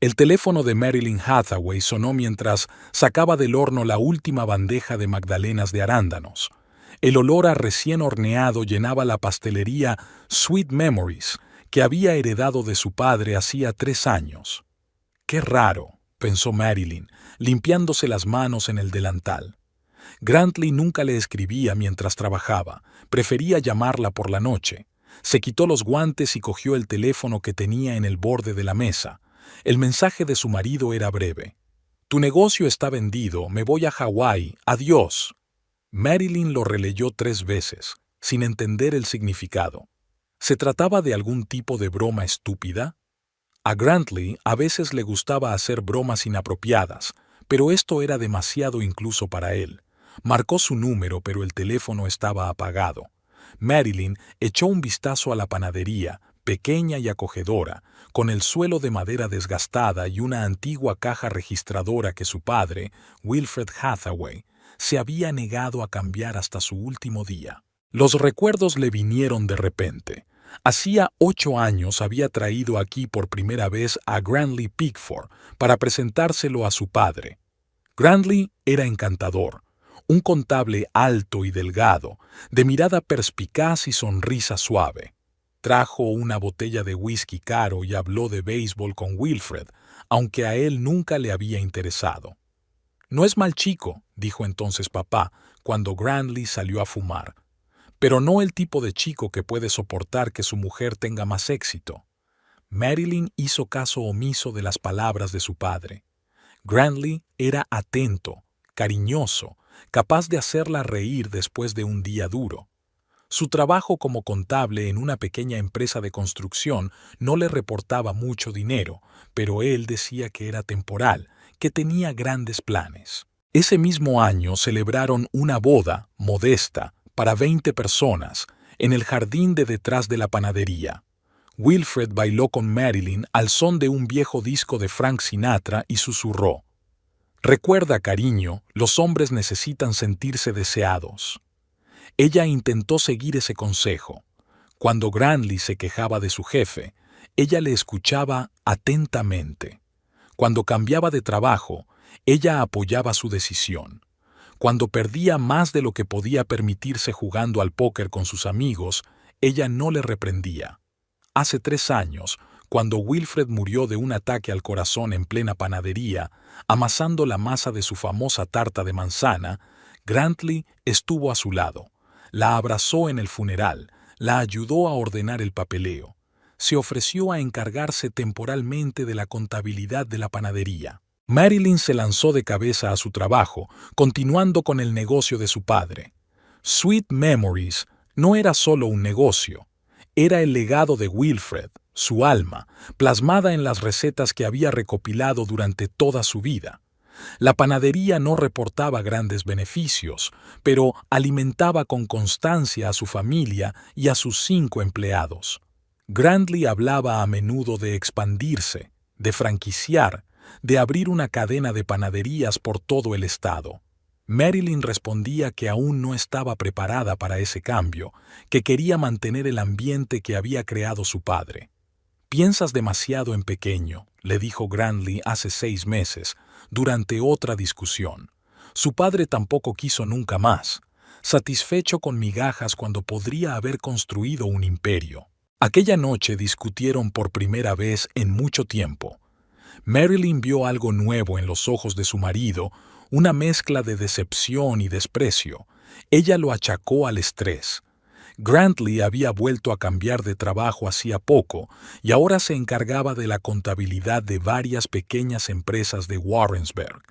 El teléfono de Marilyn Hathaway sonó mientras sacaba del horno la última bandeja de magdalenas de arándanos. El olor a recién horneado llenaba la pastelería Sweet Memories, que había heredado de su padre hacía 3 años. «Qué raro», pensó Marilyn, limpiándose las manos en el delantal. Grantley nunca le escribía mientras trabajaba, prefería llamarla por la noche. Se quitó los guantes y cogió el teléfono que tenía en el borde de la mesa. El mensaje de su marido era breve. «Tu negocio está vendido, me voy a Hawái, adiós». Marilyn lo releyó 3 veces, sin entender el significado. ¿Se trataba de algún tipo de broma estúpida? A Grantley a veces le gustaba hacer bromas inapropiadas, pero esto era demasiado incluso para él. Marcó su número, pero el teléfono estaba apagado. Marilyn echó un vistazo a la panadería, pequeña y acogedora, con el suelo de madera desgastada y una antigua caja registradora que su padre, Wilfred Hathaway, se había negado a cambiar hasta su último día. Los recuerdos le vinieron de repente. Hacía 8 años había traído aquí por primera vez a Grantley Pickford para presentárselo a su padre. Grantley era encantador, un contable alto y delgado, de mirada perspicaz y sonrisa suave. Trajo una botella de whisky caro y habló de béisbol con Wilfred, aunque a él nunca le había interesado. «No es mal chico», dijo entonces papá, cuando Grantley salió a fumar, «pero no el tipo de chico que puede soportar que su mujer tenga más éxito». Marilyn hizo caso omiso de las palabras de su padre. Grantley era atento, cariñoso, capaz de hacerla reír después de un día duro. Su trabajo como contable en una pequeña empresa de construcción no le reportaba mucho dinero, pero él decía que era temporal, que tenía grandes planes. Ese mismo año celebraron una boda modesta para 20 personas en el jardín de detrás de la panadería. Wilfred bailó con Marilyn al son de un viejo disco de Frank Sinatra y susurró: «Recuerda, cariño, los hombres necesitan sentirse deseados». Ella intentó seguir ese consejo. Cuando Grantley se quejaba de su jefe, ella le escuchaba atentamente. Cuando cambiaba de trabajo, ella apoyaba su decisión. Cuando perdía más de lo que podía permitirse jugando al póker con sus amigos, ella no le reprendía. Hace 3 años, cuando Wilfred murió de un ataque al corazón en plena panadería, amasando la masa de su famosa tarta de manzana, Grantley estuvo a su lado. La abrazó en el funeral, la ayudó a ordenar el papeleo. Se ofreció a encargarse temporalmente de la contabilidad de la panadería. Marilyn se lanzó de cabeza a su trabajo, continuando con el negocio de su padre. Sweet Memories no era solo un negocio, era el legado de Wilfred, su alma, plasmada en las recetas que había recopilado durante toda su vida. La panadería no reportaba grandes beneficios, pero alimentaba con constancia a su familia y a sus 5 empleados. Grantley hablaba a menudo de expandirse, de franquiciar, de abrir una cadena de panaderías por todo el estado. Marilyn respondía que aún no estaba preparada para ese cambio, que quería mantener el ambiente que había creado su padre. «Piensas demasiado en pequeño», le dijo Grantley hace 6 meses, durante otra discusión. Su padre tampoco quiso nunca más, satisfecho con migajas cuando podría haber construido un imperio. Aquella noche discutieron por primera vez en mucho tiempo. Marilyn vio algo nuevo en los ojos de su marido, una mezcla de decepción y desprecio. Ella lo achacó al estrés. Grantley había vuelto a cambiar de trabajo hacía poco y ahora se encargaba de la contabilidad de varias pequeñas empresas de Warrensburg.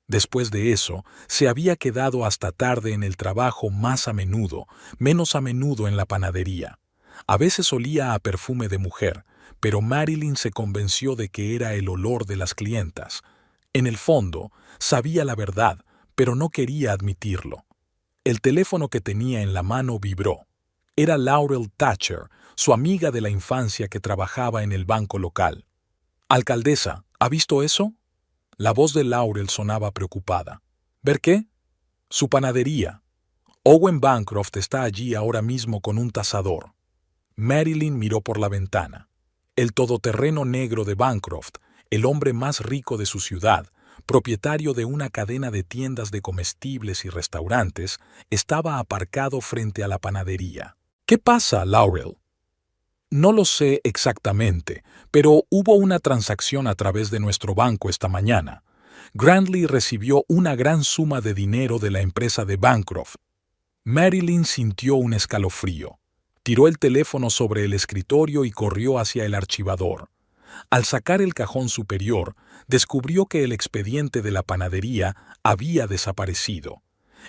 Después de eso, se había quedado hasta tarde en el trabajo más a menudo, menos a menudo en la panadería. A veces olía a perfume de mujer, pero Marilyn se convenció de que era el olor de las clientas. En el fondo, sabía la verdad, pero no quería admitirlo. El teléfono que tenía en la mano vibró. Era Laurel Thatcher, su amiga de la infancia que trabajaba en el banco local. «Alcaldesa, ¿ha visto eso?». La voz de Laurel sonaba preocupada. «¿Ver qué?». «Su panadería. Owen Bancroft está allí ahora mismo con un tasador». Marilyn miró por la ventana. El todoterreno negro de Bancroft, el hombre más rico de su ciudad, propietario de una cadena de tiendas de comestibles y restaurantes, estaba aparcado frente a la panadería. ¿Qué pasa, Laurel? No lo sé exactamente, pero hubo una transacción a través de nuestro banco esta mañana. Grantley recibió una gran suma de dinero de la empresa de Bancroft. Marilyn sintió un escalofrío. Tiró el teléfono sobre el escritorio y corrió hacia el archivador. Al sacar el cajón superior, descubrió que el expediente de la panadería había desaparecido.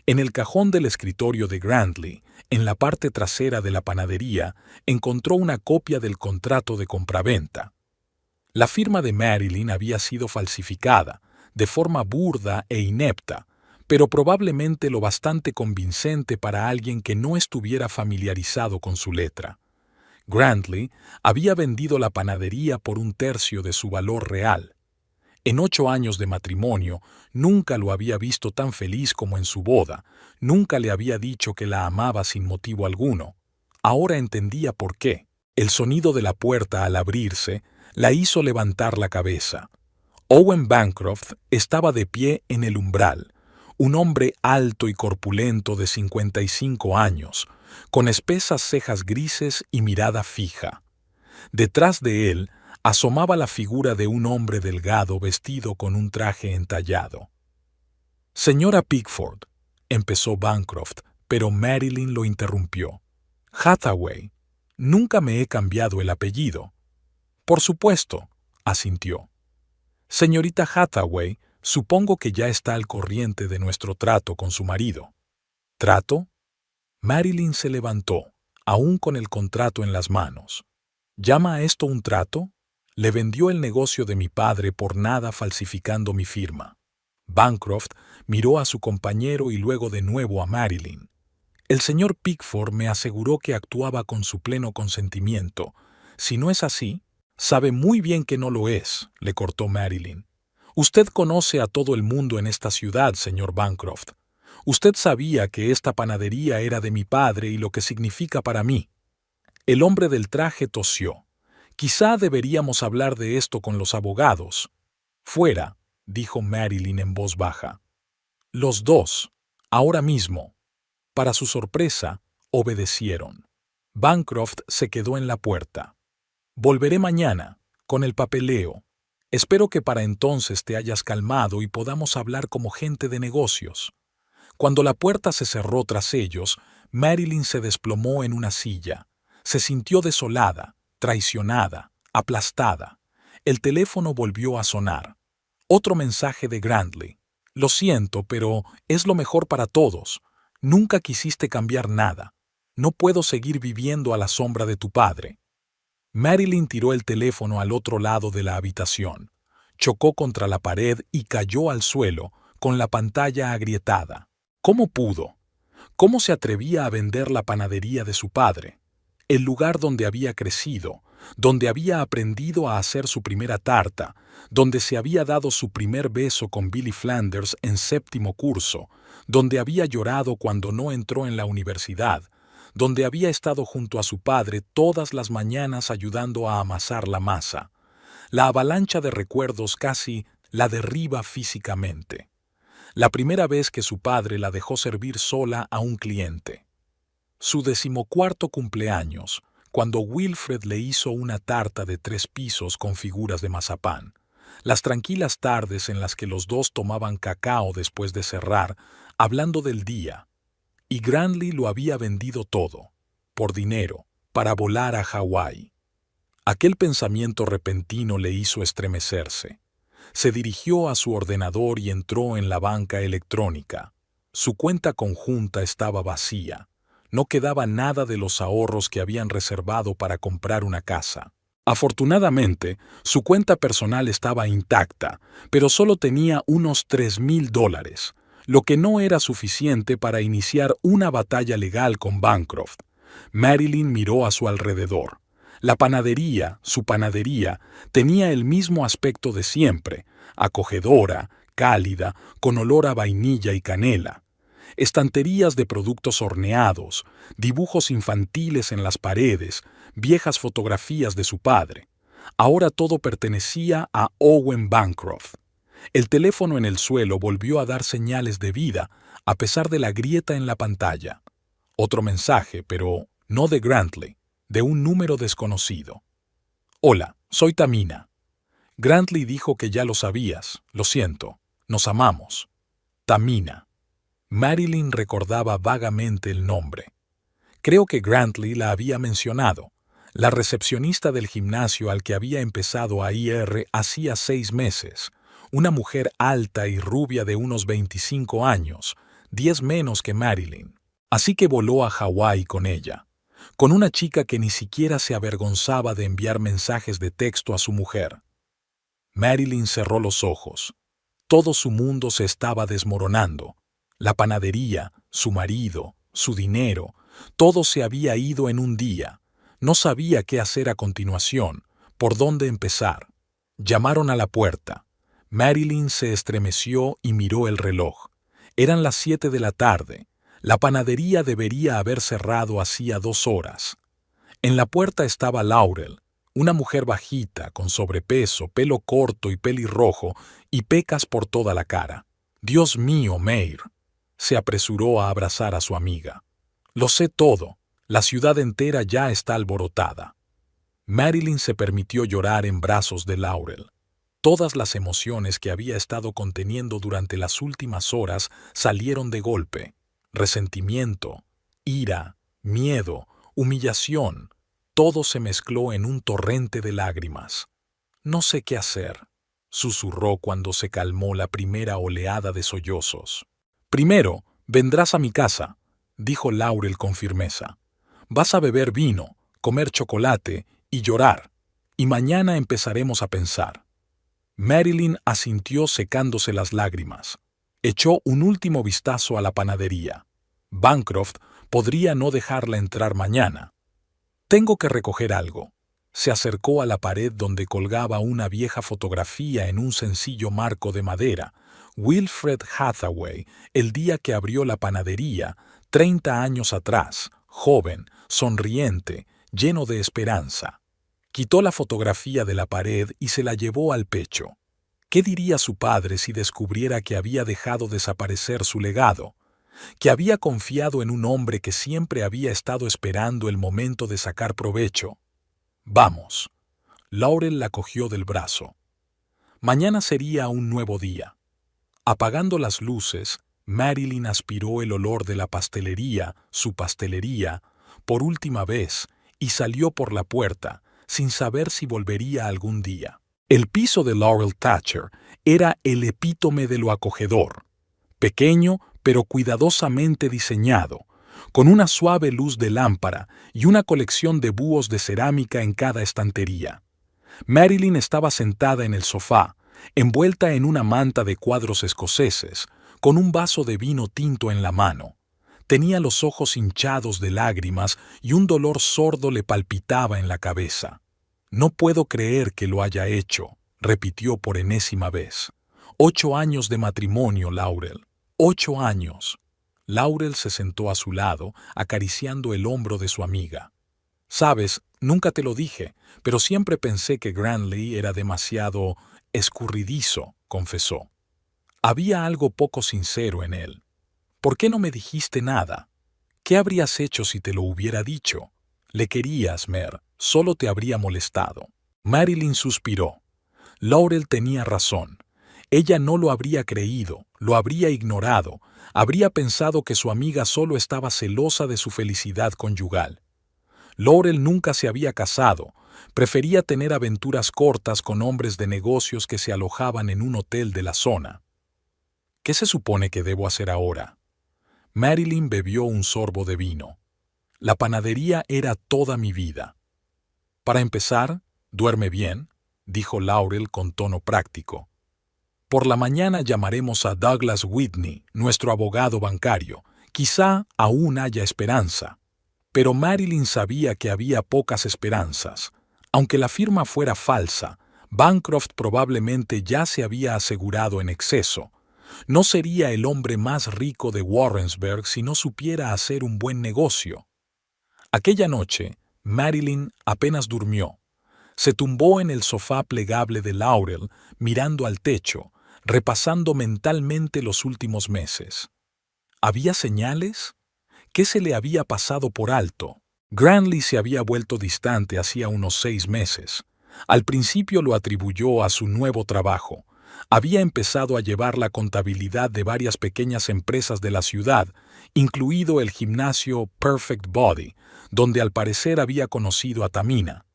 En el cajón del escritorio de Grantley, en la parte trasera de la panadería, encontró una copia del contrato de compraventa. La firma de Marilyn había sido falsificada, de forma burda e inepta, pero probablemente lo bastante convincente para alguien que no estuviera familiarizado con su letra. Grantley había vendido la panadería por 1/3 de su valor real. En 8 años de matrimonio, nunca lo había visto tan feliz como en su boda, nunca le había dicho que la amaba sin motivo alguno. Ahora entendía por qué. El sonido de la puerta al abrirse la hizo levantar la cabeza. Owen Bancroft estaba de pie en el umbral, un hombre alto y corpulento de 55 años, con espesas cejas grises y mirada fija. Detrás de él asomaba la figura de un hombre delgado vestido con un traje entallado. «Señora Pickford», empezó Bancroft, pero Marilyn lo interrumpió. «Hathaway, nunca me he cambiado el apellido». «Por supuesto», asintió. «Señorita Hathaway, supongo que ya está al corriente de nuestro trato con su marido». «¿Trato?». Marilyn se levantó, aún con el contrato en las manos. ¿Llama a esto un trato? Le vendió el negocio de mi padre por nada falsificando mi firma. Bancroft miró a su compañero y luego de nuevo a Marilyn. El señor Pickford me aseguró que actuaba con su pleno consentimiento. Si no es así, sabe muy bien que no lo es, le cortó Marilyn. Usted conoce a todo el mundo en esta ciudad, señor Bancroft. Usted sabía que esta panadería era de mi padre y lo que significa para mí. El hombre del traje tosió. Quizá deberíamos hablar de esto con los abogados. Fuera, dijo Marilyn en voz baja. Los dos, ahora mismo. Para su sorpresa, obedecieron. Bancroft se quedó en la puerta. Volveré mañana, con el papeleo. Espero que para entonces te hayas calmado y podamos hablar como gente de negocios. Cuando la puerta se cerró tras ellos, Marilyn se desplomó en una silla. Se sintió desolada, traicionada, aplastada. El teléfono volvió a sonar. Otro mensaje de Grantley. Lo siento, pero es lo mejor para todos. Nunca quisiste cambiar nada. No puedo seguir viviendo a la sombra de tu padre. Marilyn tiró el teléfono al otro lado de la habitación. Chocó contra la pared y cayó al suelo, con la pantalla agrietada. ¿Cómo pudo? ¿Cómo se atrevía a vender la panadería de su padre? El lugar donde había crecido, donde había aprendido a hacer su primera tarta, donde se había dado su primer beso con Billy Flanders en 7º curso, donde había llorado cuando no entró en la universidad, donde había estado junto a su padre todas las mañanas ayudando a amasar la masa. La avalancha de recuerdos casi la derriba físicamente. La primera vez que su padre la dejó servir sola a un cliente. Su 14º cumpleaños, cuando Wilfred le hizo una tarta de 3 pisos con figuras de mazapán. Las tranquilas tardes en las que los dos tomaban cacao después de cerrar, hablando del día. Y Grantley lo había vendido todo, por dinero, para volar a Hawái. Aquel pensamiento repentino le hizo estremecerse. Se dirigió a su ordenador y entró en la banca electrónica. Su cuenta conjunta estaba vacía. No quedaba nada de los ahorros que habían reservado para comprar una casa. Afortunadamente, su cuenta personal estaba intacta, pero solo tenía unos $3,000, lo que no era suficiente para iniciar una batalla legal con Bancroft. Marilyn miró a su alrededor. La panadería, su panadería, tenía el mismo aspecto de siempre, acogedora, cálida, con olor a vainilla y canela. Estanterías de productos horneados, dibujos infantiles en las paredes, viejas fotografías de su padre. Ahora todo pertenecía a Owen Bancroft. El teléfono en el suelo volvió a dar señales de vida, a pesar de la grieta en la pantalla. Otro mensaje, pero no de Grantley, de un número desconocido. Hola, soy Tamina. Grantley dijo que ya lo sabías. Lo siento. Nos amamos. Tamina. Marilyn recordaba vagamente el nombre. Creo que Grantley la había mencionado. La recepcionista del gimnasio al que había empezado a ir hacía 6 meses. Una mujer alta y rubia de unos 25 años, 10 menos que Marilyn. Así que voló a Hawái con ella, con una chica que ni siquiera se avergonzaba de enviar mensajes de texto a su mujer. Marilyn cerró los ojos. Todo su mundo se estaba desmoronando. La panadería, su marido, su dinero, todo se había ido en un día. No sabía qué hacer a continuación, por dónde empezar. Llamaron a la puerta. Marilyn se estremeció y miró el reloj. Eran las 7 de la tarde. La panadería debería haber cerrado hacía 2 horas. En la puerta estaba Laurel, una mujer bajita, con sobrepeso, pelo corto y pelirrojo, y pecas por toda la cara. «Dios mío, Mair», se apresuró a abrazar a su amiga. «Lo sé todo. La ciudad entera ya está alborotada». Marilyn se permitió llorar en brazos de Laurel. Todas las emociones que había estado conteniendo durante las últimas horas salieron de golpe. Resentimiento, ira, miedo, humillación, todo se mezcló en un torrente de lágrimas. «No sé qué hacer», susurró cuando se calmó la primera oleada de sollozos. «Primero, vendrás a mi casa», dijo Laurel con firmeza. «Vas a beber vino, comer chocolate y llorar, y mañana empezaremos a pensar». Marilyn asintió secándose las lágrimas. Echó un último vistazo a la panadería. Bancroft podría no dejarla entrar mañana. «Tengo que recoger algo». Se acercó a la pared donde colgaba una vieja fotografía en un sencillo marco de madera. Wilfred Hathaway, el día que abrió la panadería, 30 años atrás, joven, sonriente, lleno de esperanza. Quitó la fotografía de la pared y se la llevó al pecho. ¿Qué diría su padre si descubriera que había dejado desaparecer su legado? Que había confiado en un hombre que siempre había estado esperando el momento de sacar provecho. «Vamos». Laurel la cogió del brazo. Mañana sería un nuevo día. Apagando las luces, Marilyn aspiró el olor de la pastelería, su pastelería, por última vez, y salió por la puerta, sin saber si volvería algún día. El piso de Laurel Thatcher era el epítome de lo acogedor. Pequeño, pero cuidadosamente diseñado, con una suave luz de lámpara y una colección de búhos de cerámica en cada estantería. Marilyn estaba sentada en el sofá, envuelta en una manta de cuadros escoceses, con un vaso de vino tinto en la mano. Tenía los ojos hinchados de lágrimas y un dolor sordo le palpitaba en la cabeza. «No puedo creer que lo haya hecho», repitió por enésima vez. 8 años de matrimonio, Laurel. 8 años. Laurel se sentó a su lado, acariciando el hombro de su amiga. «Sabes, nunca te lo dije, pero siempre pensé que Grantley era demasiado escurridizo», confesó. «Había algo poco sincero en él. ¿Por qué no me dijiste nada? ¿Qué habrías hecho si te lo hubiera dicho? Le querías, Mer, solo te habría molestado». Marilyn suspiró. Laurel tenía razón. Ella no lo habría creído, lo habría ignorado, habría pensado que su amiga solo estaba celosa de su felicidad conyugal. Laurel nunca se había casado, prefería tener aventuras cortas con hombres de negocios que se alojaban en un hotel de la zona. ¿Qué se supone que debo hacer ahora? Marilyn bebió un sorbo de vino. La panadería era toda mi vida. «Para empezar, duerme bien», dijo Laurel con tono práctico. «Por la mañana llamaremos a Douglas Whitney, nuestro abogado bancario. Quizá aún haya esperanza». Pero Marilyn sabía que había pocas esperanzas. Aunque la firma fuera falsa, Bancroft probablemente ya se había asegurado en exceso. No sería el hombre más rico de Warrensburg si no supiera hacer un buen negocio. Aquella noche, Marilyn apenas durmió. Se tumbó en el sofá plegable de Laurel, mirando al techo, repasando mentalmente los últimos meses. ¿Había señales? ¿Qué se le había pasado por alto? Grantley se había vuelto distante hacía unos 6 meses. Al principio lo atribuyó a su nuevo trabajo. Había empezado a llevar la contabilidad de varias pequeñas empresas de la ciudad, incluido el gimnasio Perfect Body, donde al parecer había conocido a Tamina.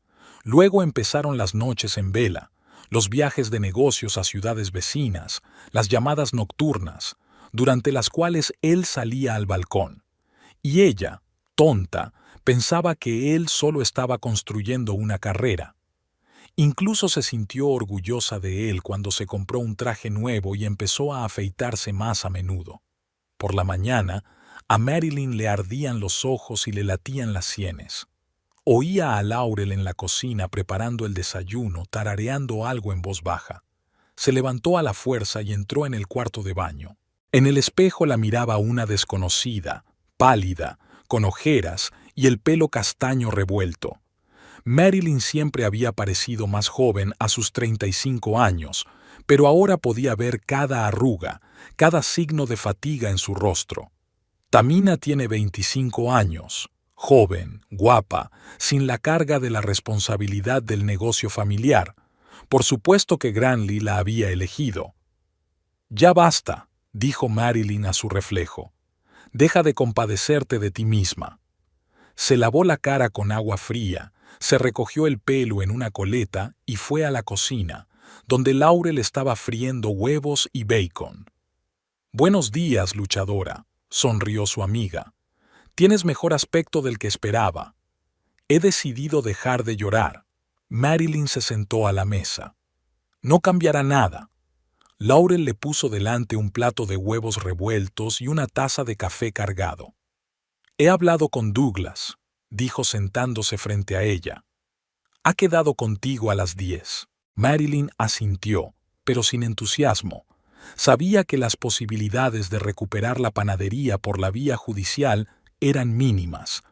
Luego empezaron las noches en vela, los viajes de negocios a ciudades vecinas, las llamadas nocturnas, durante las cuales él salía al balcón. Y ella, tonta, pensaba que él solo estaba construyendo una carrera. Incluso se sintió orgullosa de él cuando se compró un traje nuevo y empezó a afeitarse más a menudo. Por la mañana, a Marilyn le ardían los ojos y le latían las sienes. Oía a Laurel en la cocina preparando el desayuno, tarareando algo en voz baja. Se levantó a la fuerza y entró en el cuarto de baño. En el espejo la miraba una desconocida, pálida, con ojeras y el pelo castaño revuelto. Marilyn siempre había parecido más joven a sus 35 años, pero ahora podía ver cada arruga, cada signo de fatiga en su rostro. Tamina tiene 25 años, joven, guapa, sin la carga de la responsabilidad del negocio familiar. Por supuesto que Grantley la había elegido. «Ya basta», dijo Marilyn a su reflejo. «Deja de compadecerte de ti misma». Se lavó la cara con agua fría, se recogió el pelo en una coleta y fue a la cocina, donde Laurel estaba friendo huevos y bacon. «Buenos días, luchadora», sonrió su amiga. «Tienes mejor aspecto del que esperaba». «He decidido dejar de llorar». Marilyn se sentó a la mesa. «No cambiará nada». Laurel le puso delante un plato de huevos revueltos y una taza de café cargado. «He hablado con Douglas», dijo sentándose frente a ella. «Ha quedado contigo a las 10». Marilyn asintió, pero sin entusiasmo. Sabía que las posibilidades de recuperar la panadería por la vía judicial eran mínimas.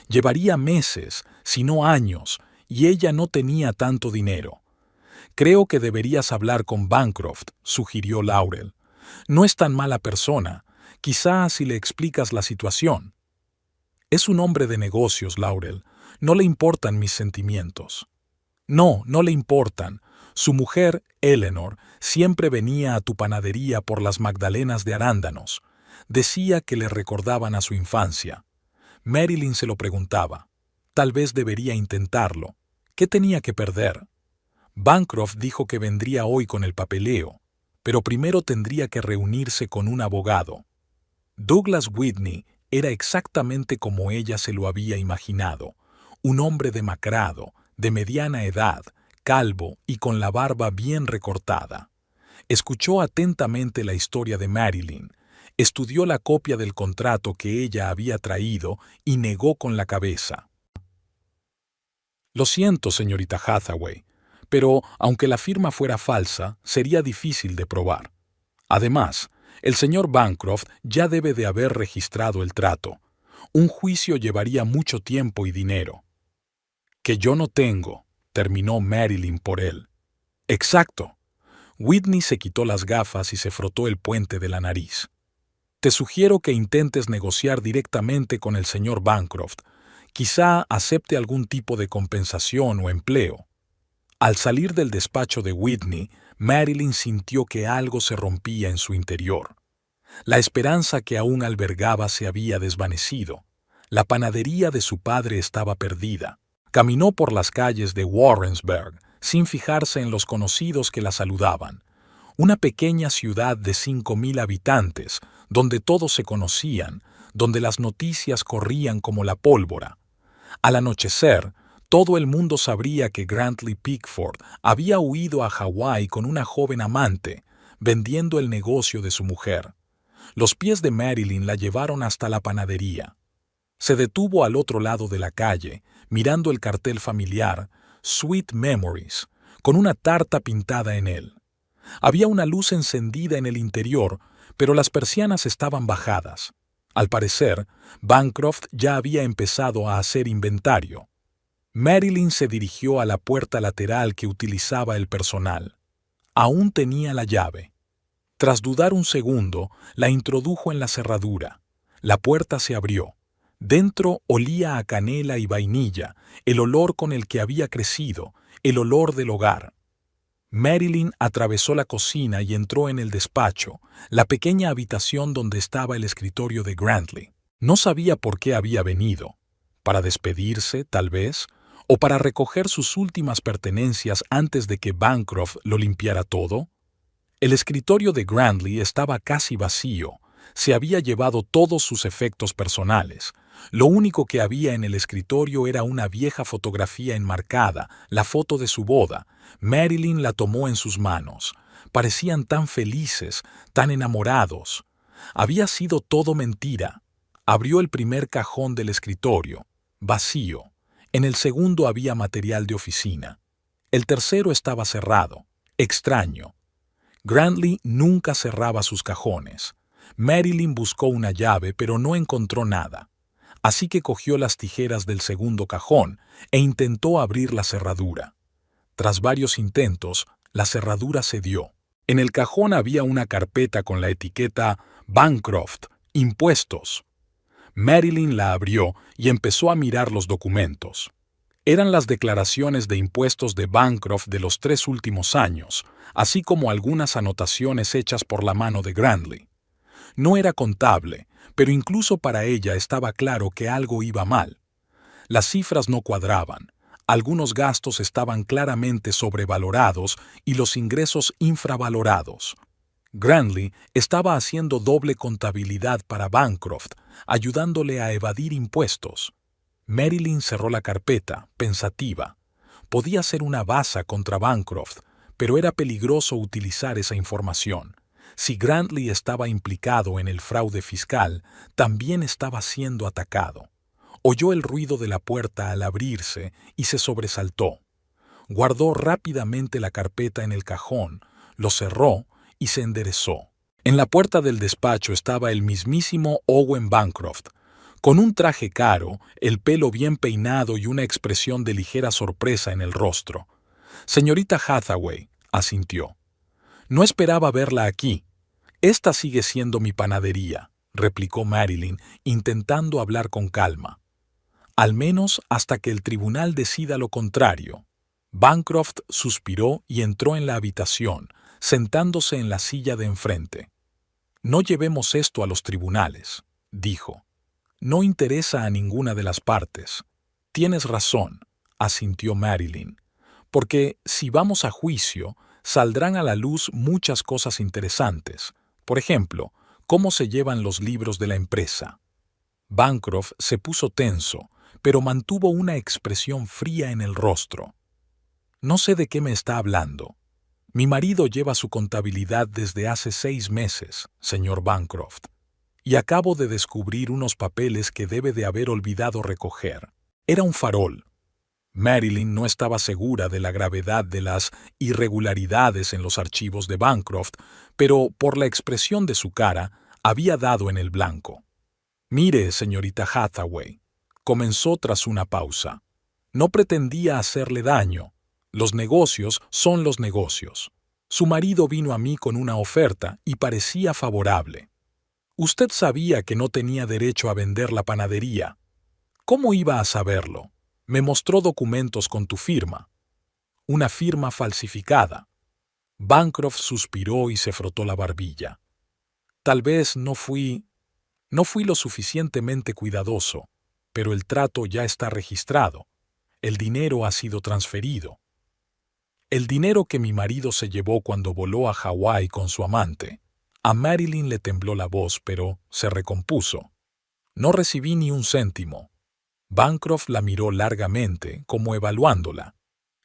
Llevaría meses, si no años, y ella no tenía tanto dinero. «Creo que deberías hablar con Bancroft», sugirió Laurel. «No es tan mala persona. Quizás si le explicas la situación». «Es un hombre de negocios, Laurel. No le importan mis sentimientos». «No, no le importan. Su mujer, Eleanor, siempre venía a tu panadería por las magdalenas de arándanos. Decía que le recordaban a su infancia». Marilyn se lo preguntaba. Tal vez debería intentarlo. ¿Qué tenía que perder? Bancroft dijo que vendría hoy con el papeleo, pero primero tendría que reunirse con un abogado. Douglas Whitney era exactamente como ella se lo había imaginado, un hombre demacrado, de mediana edad, calvo y con la barba bien recortada. Escuchó atentamente la historia de Marilyn, estudió la copia del contrato que ella había traído y negó con la cabeza. «Lo siento, señorita Hathaway, pero aunque la firma fuera falsa, sería difícil de probar. Además, el señor Bancroft ya debe de haber registrado el trato. Un juicio llevaría mucho tiempo y dinero». «Que yo no tengo», terminó Marilyn por él. «Exacto». Whitney se quitó las gafas y se frotó el puente de la nariz. «Te sugiero que intentes negociar directamente con el señor Bancroft. Quizá acepte algún tipo de compensación o empleo». Al salir del despacho de Whitney, Marilyn sintió que algo se rompía en su interior. La esperanza que aún albergaba se había desvanecido. La panadería de su padre estaba perdida. Caminó por las calles de Warrensburg, sin fijarse en los conocidos que la saludaban. Una pequeña ciudad de 5,000 habitantes, donde todos se conocían, donde las noticias corrían como la pólvora. Al anochecer, todo el mundo sabría que Grantley Pickford había huido a Hawái con una joven amante, vendiendo el negocio de su mujer. Los pies de Marilyn la llevaron hasta la panadería. Se detuvo al otro lado de la calle, mirando el cartel familiar, Sweet Memories, con una tarta pintada en él. Había una luz encendida en el interior, pero las persianas estaban bajadas. Al parecer, Bancroft ya había empezado a hacer inventario. Marilyn se dirigió a la puerta lateral que utilizaba el personal. Aún tenía la llave. Tras dudar un segundo, la introdujo en la cerradura. La puerta se abrió. Dentro olía a canela y vainilla, el olor con el que había crecido, el olor del hogar. Marilyn atravesó la cocina y entró en el despacho, la pequeña habitación donde estaba el escritorio de Grantley. No sabía por qué había venido. ¿Para despedirse, tal vez? ¿O para recoger sus últimas pertenencias antes de que Bancroft lo limpiara todo? El escritorio de Grantley estaba casi vacío. Se había llevado todos sus efectos personales. Lo único que había en el escritorio era una vieja fotografía enmarcada, la foto de su boda. Marilyn la tomó en sus manos. Parecían tan felices, tan enamorados. Había sido todo mentira. Abrió el primer cajón del escritorio. Vacío. En el segundo había material de oficina. El tercero estaba cerrado. Extraño. Grantley nunca cerraba sus cajones. Marilyn buscó una llave, pero no encontró nada. Así que cogió las tijeras del segundo cajón e intentó abrir la cerradura. Tras varios intentos, la cerradura cedió. En el cajón había una carpeta con la etiqueta Bancroft, Impuestos. Marilyn la abrió y empezó a mirar los documentos. Eran las declaraciones de impuestos de Bancroft de los 3 últimos años, así como algunas anotaciones hechas por la mano de Grantley. No era contable, pero incluso para ella estaba claro que algo iba mal. Las cifras no cuadraban, algunos gastos estaban claramente sobrevalorados y los ingresos infravalorados. Grantley estaba haciendo doble contabilidad para Bancroft, ayudándole a evadir impuestos. Marilyn cerró la carpeta, pensativa. Podía ser una baza contra Bancroft, pero era peligroso utilizar esa información. Si Grantley estaba implicado en el fraude fiscal, también estaba siendo atacado. Oyó el ruido de la puerta al abrirse y se sobresaltó. Guardó rápidamente la carpeta en el cajón, lo cerró y se enderezó. En la puerta del despacho estaba el mismísimo Owen Bancroft, con un traje caro, el pelo bien peinado y una expresión de ligera sorpresa en el rostro. «Señorita Hathaway», asintió. «No esperaba verla aquí. Esta sigue siendo mi panadería», replicó Marilyn, intentando hablar con calma. «Al menos hasta que el tribunal decida lo contrario». Bancroft suspiró y entró en la habitación, sentándose en la silla de enfrente. «No llevemos esto a los tribunales», dijo. «No interesa a ninguna de las partes». «Tienes razón», asintió Marilyn, «porque si vamos a juicio, saldrán a la luz muchas cosas interesantes. Por ejemplo, cómo se llevan los libros de la empresa». Bancroft se puso tenso, pero mantuvo una expresión fría en el rostro. «No sé de qué me está hablando. Mi marido lleva su contabilidad desde hace 6 meses, señor Bancroft, y acabo de descubrir unos papeles que debe de haber olvidado recoger. Era un farol». Marilyn no estaba segura de la gravedad de las irregularidades en los archivos de Bancroft, pero por la expresión de su cara había dado en el blanco. «Mire, señorita Hathaway», comenzó tras una pausa, «no pretendía hacerle daño. Los negocios son los negocios. Su marido vino a mí con una oferta y parecía favorable. Usted sabía que no tenía derecho a vender la panadería. ¿Cómo iba a saberlo? Me mostró documentos con tu firma. Una firma falsificada». Bancroft suspiró y se frotó la barbilla. «Tal vez no fui lo suficientemente cuidadoso, pero el trato ya está registrado. El dinero ha sido transferido». «El dinero que mi marido se llevó cuando voló a Hawái con su amante». A Marilyn le tembló la voz, pero se recompuso. «No recibí ni un céntimo». Bancroft la miró largamente, como evaluándola.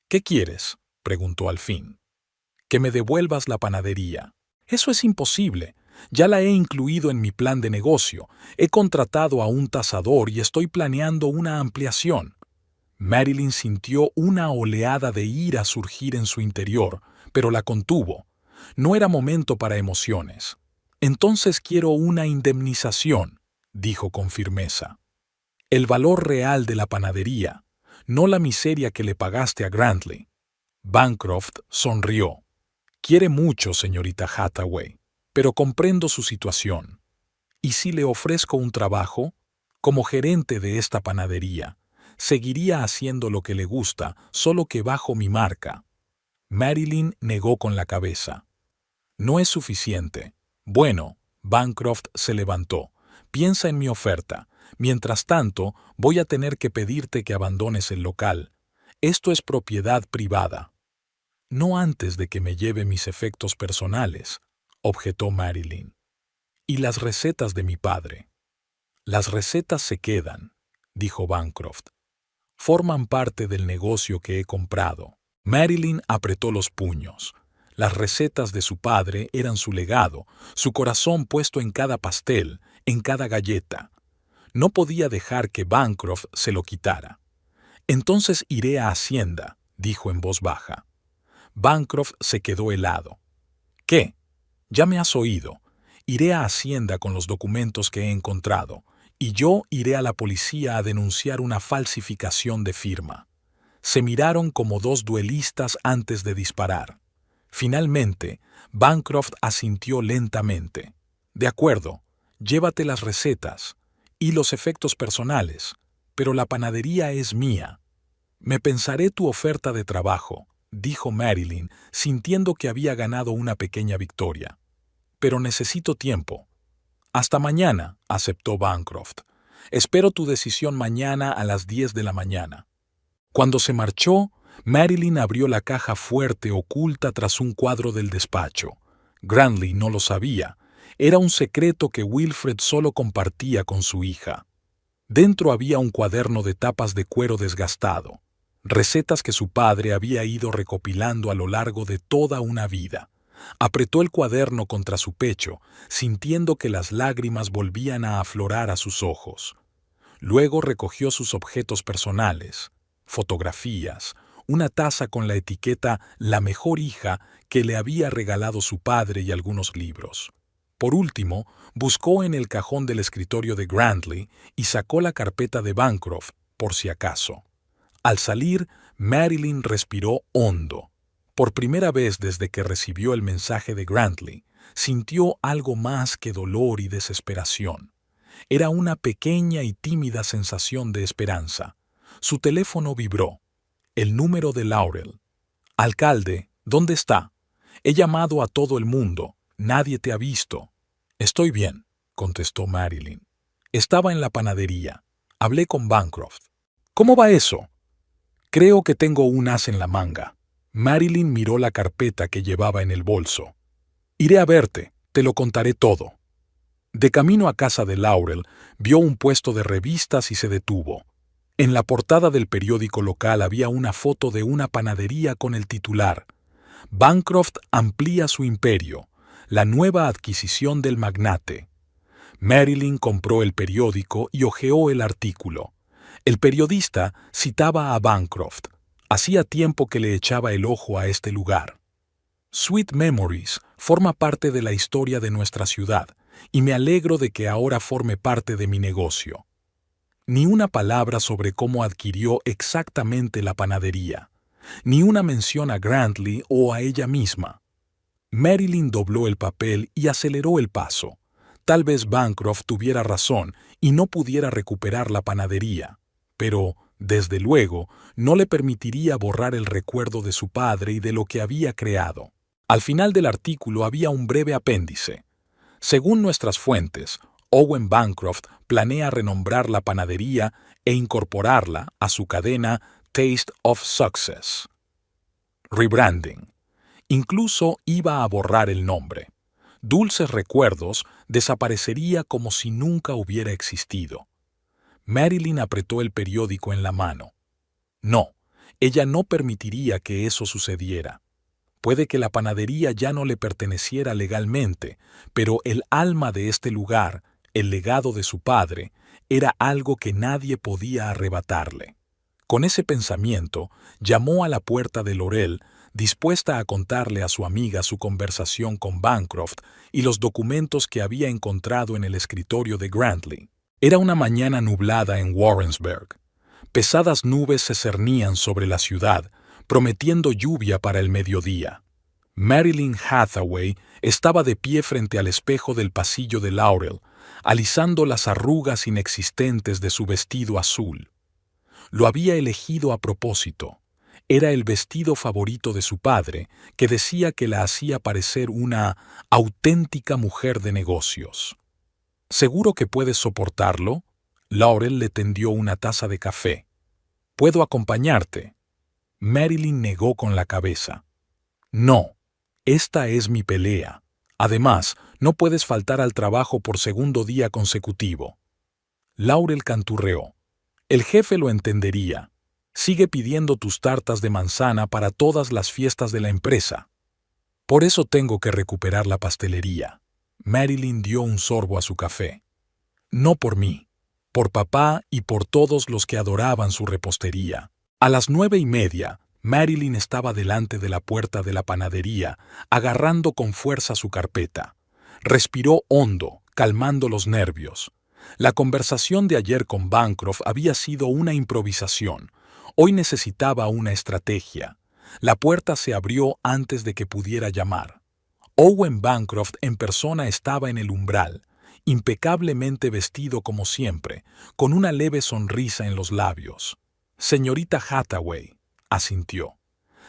«¿Qué quieres?», preguntó al fin. «Que me devuelvas la panadería». «Eso es imposible. Ya la he incluido en mi plan de negocio. He contratado a un tasador y estoy planeando una ampliación». Marilyn sintió una oleada de ira surgir en su interior, pero la contuvo. No era momento para emociones. «Entonces quiero una indemnización», dijo con firmeza. «El valor real de la panadería. no la miseria que le pagaste a Grantley. Bancroft sonrió. Quiere mucho, señorita Hathaway, pero comprendo su situación. ¿Y si le ofrezco un trabajo? Como gerente de esta panadería, seguiría haciendo lo que le gusta, solo que bajo mi marca. Marilyn negó con la cabeza. No es suficiente. Bueno, Bancroft se levantó. Piensa en mi oferta. Mientras tanto, voy a tener que pedirte que abandones el local. Esto es propiedad privada. No antes de que me lleve mis efectos personales, objetó Marilyn. Y las recetas de mi padre. Las recetas se quedan, dijo Bancroft. Forman parte del negocio que he comprado. Marilyn apretó los puños. Las recetas de su padre eran su legado, su corazón puesto en cada pastel, en cada galleta. No podía dejar que Bancroft se lo quitara. Entonces iré a Hacienda, dijo en voz baja. Bancroft se quedó helado. ¿Qué? Ya me has oído. Iré a Hacienda con los documentos que he encontrado, y yo iré a la policía a denunciar una falsificación de firma. Se miraron como dos duelistas antes de disparar. Finalmente, Bancroft asintió lentamente. De acuerdo, llévate las recetas y los efectos personales, pero la panadería es mía. Me pensaré tu oferta de trabajo, dijo Marilyn, sintiendo que había ganado una pequeña victoria. Pero necesito tiempo. Hasta mañana, aceptó Bancroft. Espero tu decisión mañana a las 10 de la mañana. Cuando se marchó, Marilyn abrió la caja fuerte oculta tras un cuadro del despacho. Grantley no lo sabía. Era un secreto que Wilfred solo compartía con su hija. Dentro había un cuaderno de tapas de cuero desgastado, recetas que su padre había ido recopilando a lo largo de toda una vida. Apretó el cuaderno contra su pecho, sintiendo que las lágrimas volvían a aflorar a sus ojos. Luego recogió sus objetos personales, fotografías, una taza con la etiqueta «La mejor hija» que le había regalado su padre y algunos libros. Por último, buscó en el cajón del escritorio de Grantley y sacó la carpeta de Bancroft, por si acaso. Al salir, Marilyn respiró hondo. Por primera vez desde que recibió el mensaje de Grantley, sintió algo más que dolor y desesperación. Era una pequeña y tímida sensación de esperanza. Su teléfono vibró. El número de Laurel. «Alcalde, ¿dónde está? He llamado a todo el mundo. Nadie te ha visto». «Estoy bien», contestó Marilyn. «Estaba en la panadería. Hablé con Bancroft». «¿Cómo va eso?» «Creo que tengo un as en la manga». Marilyn miró la carpeta que llevaba en el bolso. «Iré a verte, te lo contaré todo». De camino a casa de Laurel, vio un puesto de revistas y se detuvo. En la portada del periódico local había una foto de una panadería con el titular «Bancroft amplía su imperio, la nueva adquisición del magnate». Marilyn compró el periódico y hojeó el artículo. El periodista citaba a Bancroft. Hacía tiempo que le echaba el ojo a este lugar. «Sweet Memories forma parte de la historia de nuestra ciudad y me alegro de que ahora forme parte de mi negocio». Ni una palabra sobre cómo adquirió exactamente la panadería, ni una mención a Grantley o a ella misma. Marilyn dobló el papel y aceleró el paso. Tal vez Bancroft tuviera razón y no pudiera recuperar la panadería, pero, desde luego, no le permitiría borrar el recuerdo de su padre y de lo que había creado. Al final del artículo había un breve apéndice. Según nuestras fuentes, Owen Bancroft planea renombrar la panadería e incorporarla a su cadena Taste of Success. Rebranding. Incluso iba a borrar el nombre. Dulces Recuerdos desaparecería como si nunca hubiera existido. Marilyn apretó el periódico en la mano. No, ella no permitiría que eso sucediera. Puede que la panadería ya no le perteneciera legalmente, pero el alma de este lugar, el legado de su padre, era algo que nadie podía arrebatarle. Con ese pensamiento, llamó a la puerta de Laurel, dispuesta a contarle a su amiga su conversación con Bancroft y los documentos que había encontrado en el escritorio de Grantley. Era una mañana nublada en Warrensburg. Pesadas nubes se cernían sobre la ciudad, prometiendo lluvia para el mediodía. Marilyn Hathaway estaba de pie frente al espejo del pasillo de Laurel, alisando las arrugas inexistentes de su vestido azul. Lo había elegido a propósito. Era el vestido favorito de su padre, que decía que la hacía parecer una auténtica mujer de negocios. ¿Seguro que puedes soportarlo? Laurel le tendió una taza de café. ¿Puedo acompañarte? Marilyn negó con la cabeza. No, esta es mi pelea. Además, no puedes faltar al trabajo por segundo día consecutivo. Laurel canturreó. El jefe lo entendería. Sigue pidiendo tus tartas de manzana para todas las fiestas de la empresa. Por eso tengo que recuperar la pastelería. Marilyn dio un sorbo a su café. No por mí, por papá y por todos los que adoraban su repostería. A las 9:30, Marilyn estaba delante de la puerta de la panadería, agarrando con fuerza su carpeta. Respiró hondo, calmando los nervios. La conversación de ayer con Bancroft había sido una improvisación. Hoy necesitaba una estrategia. La puerta se abrió antes de que pudiera llamar. Owen Bancroft en persona estaba en el umbral, impecablemente vestido como siempre, con una leve sonrisa en los labios. «Señorita Hathaway», asintió.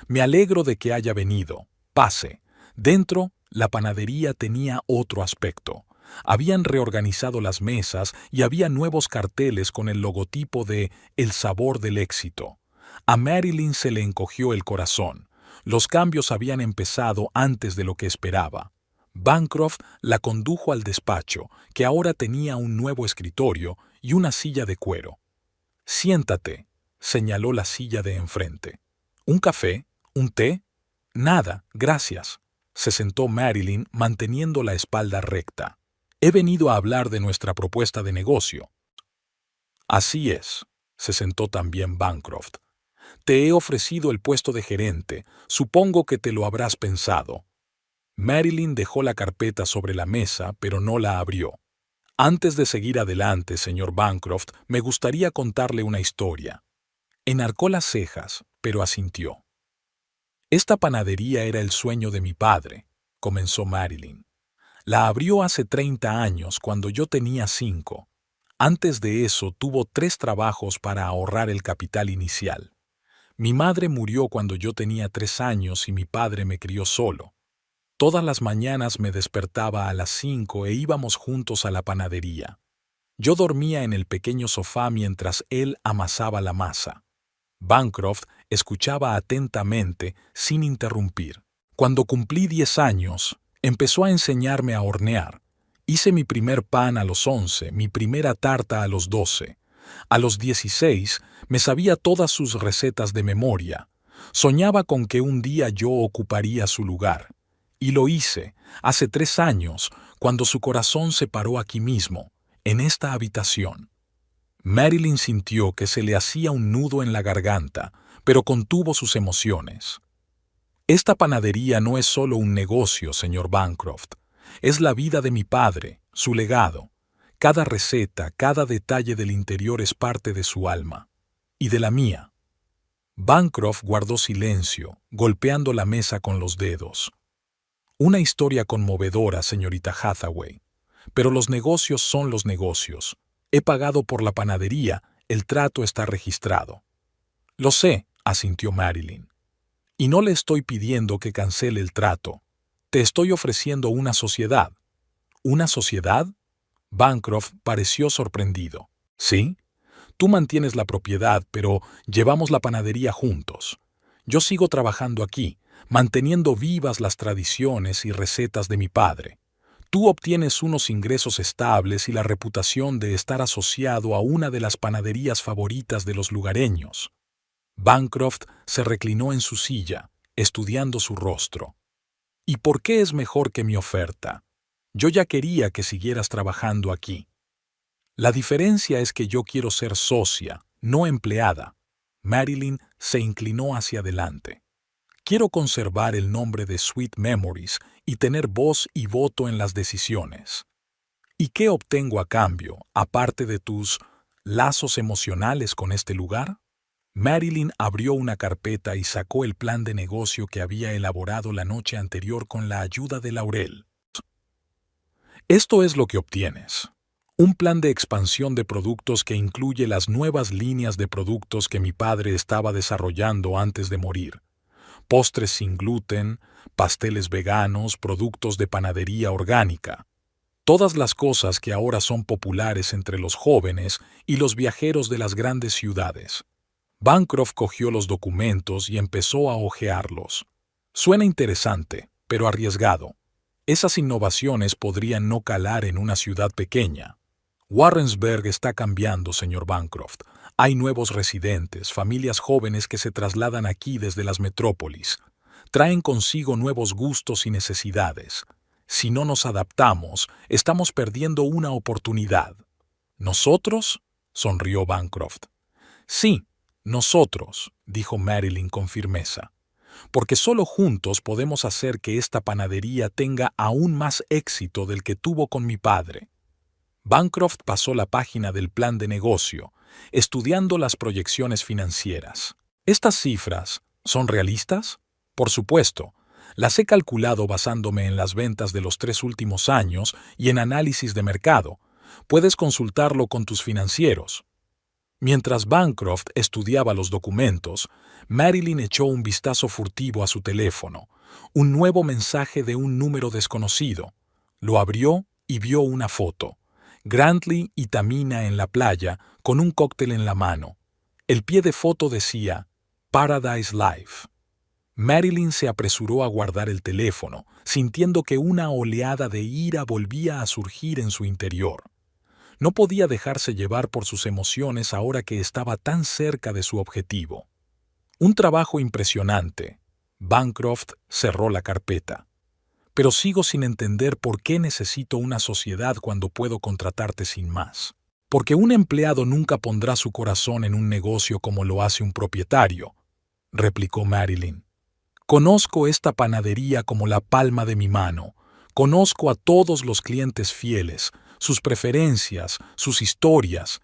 «Me alegro de que haya venido. Pase». Dentro, la panadería tenía otro aspecto. Habían reorganizado las mesas y había nuevos carteles con el logotipo de «El sabor del éxito». A Marilyn se le encogió el corazón. Los cambios habían empezado antes de lo que esperaba. Bancroft la condujo al despacho, que ahora tenía un nuevo escritorio y una silla de cuero. «Siéntate», señaló la silla de enfrente. «¿Un café? ¿Un té?» «Nada, gracias», se sentó Marilyn manteniendo la espalda recta. «He venido a hablar de nuestra propuesta de negocio». «Así es», se sentó también Bancroft. «Te he ofrecido el puesto de gerente. Supongo que te lo habrás pensado». Marilyn dejó la carpeta sobre la mesa, pero no la abrió. «Antes de seguir adelante, señor Bancroft, me gustaría contarle una historia». Enarcó las cejas, pero asintió. «Esta panadería era el sueño de mi padre», comenzó Marilyn. «La abrió hace 30 años, cuando yo tenía 5. Antes de eso tuvo 3 trabajos para ahorrar el capital inicial. Mi madre murió cuando yo tenía 3 años y mi padre me crió solo. Todas las mañanas me despertaba a las 5 e íbamos juntos a la panadería. Yo dormía en el pequeño sofá mientras él amasaba la masa». Bancroft escuchaba atentamente, sin interrumpir. «Cuando cumplí 10 años, empezó a enseñarme a hornear. Hice mi primer pan a los 11, mi primera tarta a los 12. A los 16 me sabía todas sus recetas de memoria. Soñaba con que un día yo ocuparía su lugar. Y lo hice, hace 3 años, cuando su corazón se paró aquí mismo, en esta habitación». Marilyn sintió que se le hacía un nudo en la garganta, pero contuvo sus emociones. «Esta panadería no es solo un negocio, señor Bancroft. Es la vida de mi padre, su legado. Cada receta, cada detalle del interior es parte de su alma. Y de la mía». Bancroft guardó silencio, golpeando la mesa con los dedos. «Una historia conmovedora, señorita Hathaway. Pero los negocios son los negocios. He pagado por la panadería, el trato está registrado». «Lo sé», asintió Marilyn. «Y no le estoy pidiendo que cancele el trato. Te estoy ofreciendo una sociedad». «¿Una sociedad?» Bancroft pareció sorprendido. «¿Sí? Tú mantienes la propiedad, pero llevamos la panadería juntos. Yo sigo trabajando aquí, manteniendo vivas las tradiciones y recetas de mi padre. Tú obtienes unos ingresos estables y la reputación de estar asociado a una de las panaderías favoritas de los lugareños». Bancroft se reclinó en su silla, estudiando su rostro. «¿Y por qué es mejor que mi oferta? Yo ya quería que siguieras trabajando aquí». «La diferencia es que yo quiero ser socia, no empleada». Marilyn se inclinó hacia adelante. «Quiero conservar el nombre de Sweet Memories y tener voz y voto en las decisiones». «¿Y qué obtengo a cambio, aparte de tus ¿Lazos emocionales con este lugar? Marilyn abrió una carpeta y sacó el plan de negocio que había elaborado la noche anterior con la ayuda de Laurel. Esto es lo que obtienes. Un plan de expansión de productos que incluye las nuevas líneas de productos que mi padre estaba desarrollando antes de morir. Postres sin gluten, pasteles veganos, productos de panadería orgánica. Todas las cosas que ahora son populares entre los jóvenes y los viajeros de las grandes ciudades. Bancroft cogió los documentos y empezó a hojearlos. Suena interesante, pero arriesgado. Esas innovaciones podrían no calar en una ciudad pequeña. Warrensburg está cambiando, señor Bancroft. Hay nuevos residentes, familias jóvenes que se trasladan aquí desde las metrópolis. Traen consigo nuevos gustos y necesidades. Si no nos adaptamos, estamos perdiendo una oportunidad. ¿Nosotros?, sonrió Bancroft. Sí, nosotros, dijo Marilyn con firmeza, porque solo juntos podemos hacer que esta panadería tenga aún más éxito del que tuvo con mi padre. Bancroft pasó la página del plan de negocio, estudiando las proyecciones financieras. ¿Estas cifras son realistas? Por supuesto. Las he calculado basándome en las ventas de los 3 últimos años y en análisis de mercado. Puedes consultarlo con tus financieros. Mientras Bancroft estudiaba los documentos, Marilyn echó un vistazo furtivo a su teléfono. Un nuevo mensaje de un número desconocido. Lo abrió y vio una foto. Grantley y Tamina en la playa con un cóctel en la mano. El pie de foto decía Paradise Life. Marilyn se apresuró a guardar el teléfono, sintiendo que una oleada de ira volvía a surgir en su interior. No podía dejarse llevar por sus emociones ahora que estaba tan cerca de su objetivo. Un trabajo impresionante. Bancroft cerró la carpeta. Pero sigo sin entender por qué necesito una sociedad cuando puedo contratarte sin más. Porque un empleado nunca pondrá su corazón en un negocio como lo hace un propietario, replicó Marilyn. Conozco esta panadería como la palma de mi mano. Conozco a todos los clientes fieles, sus preferencias, sus historias.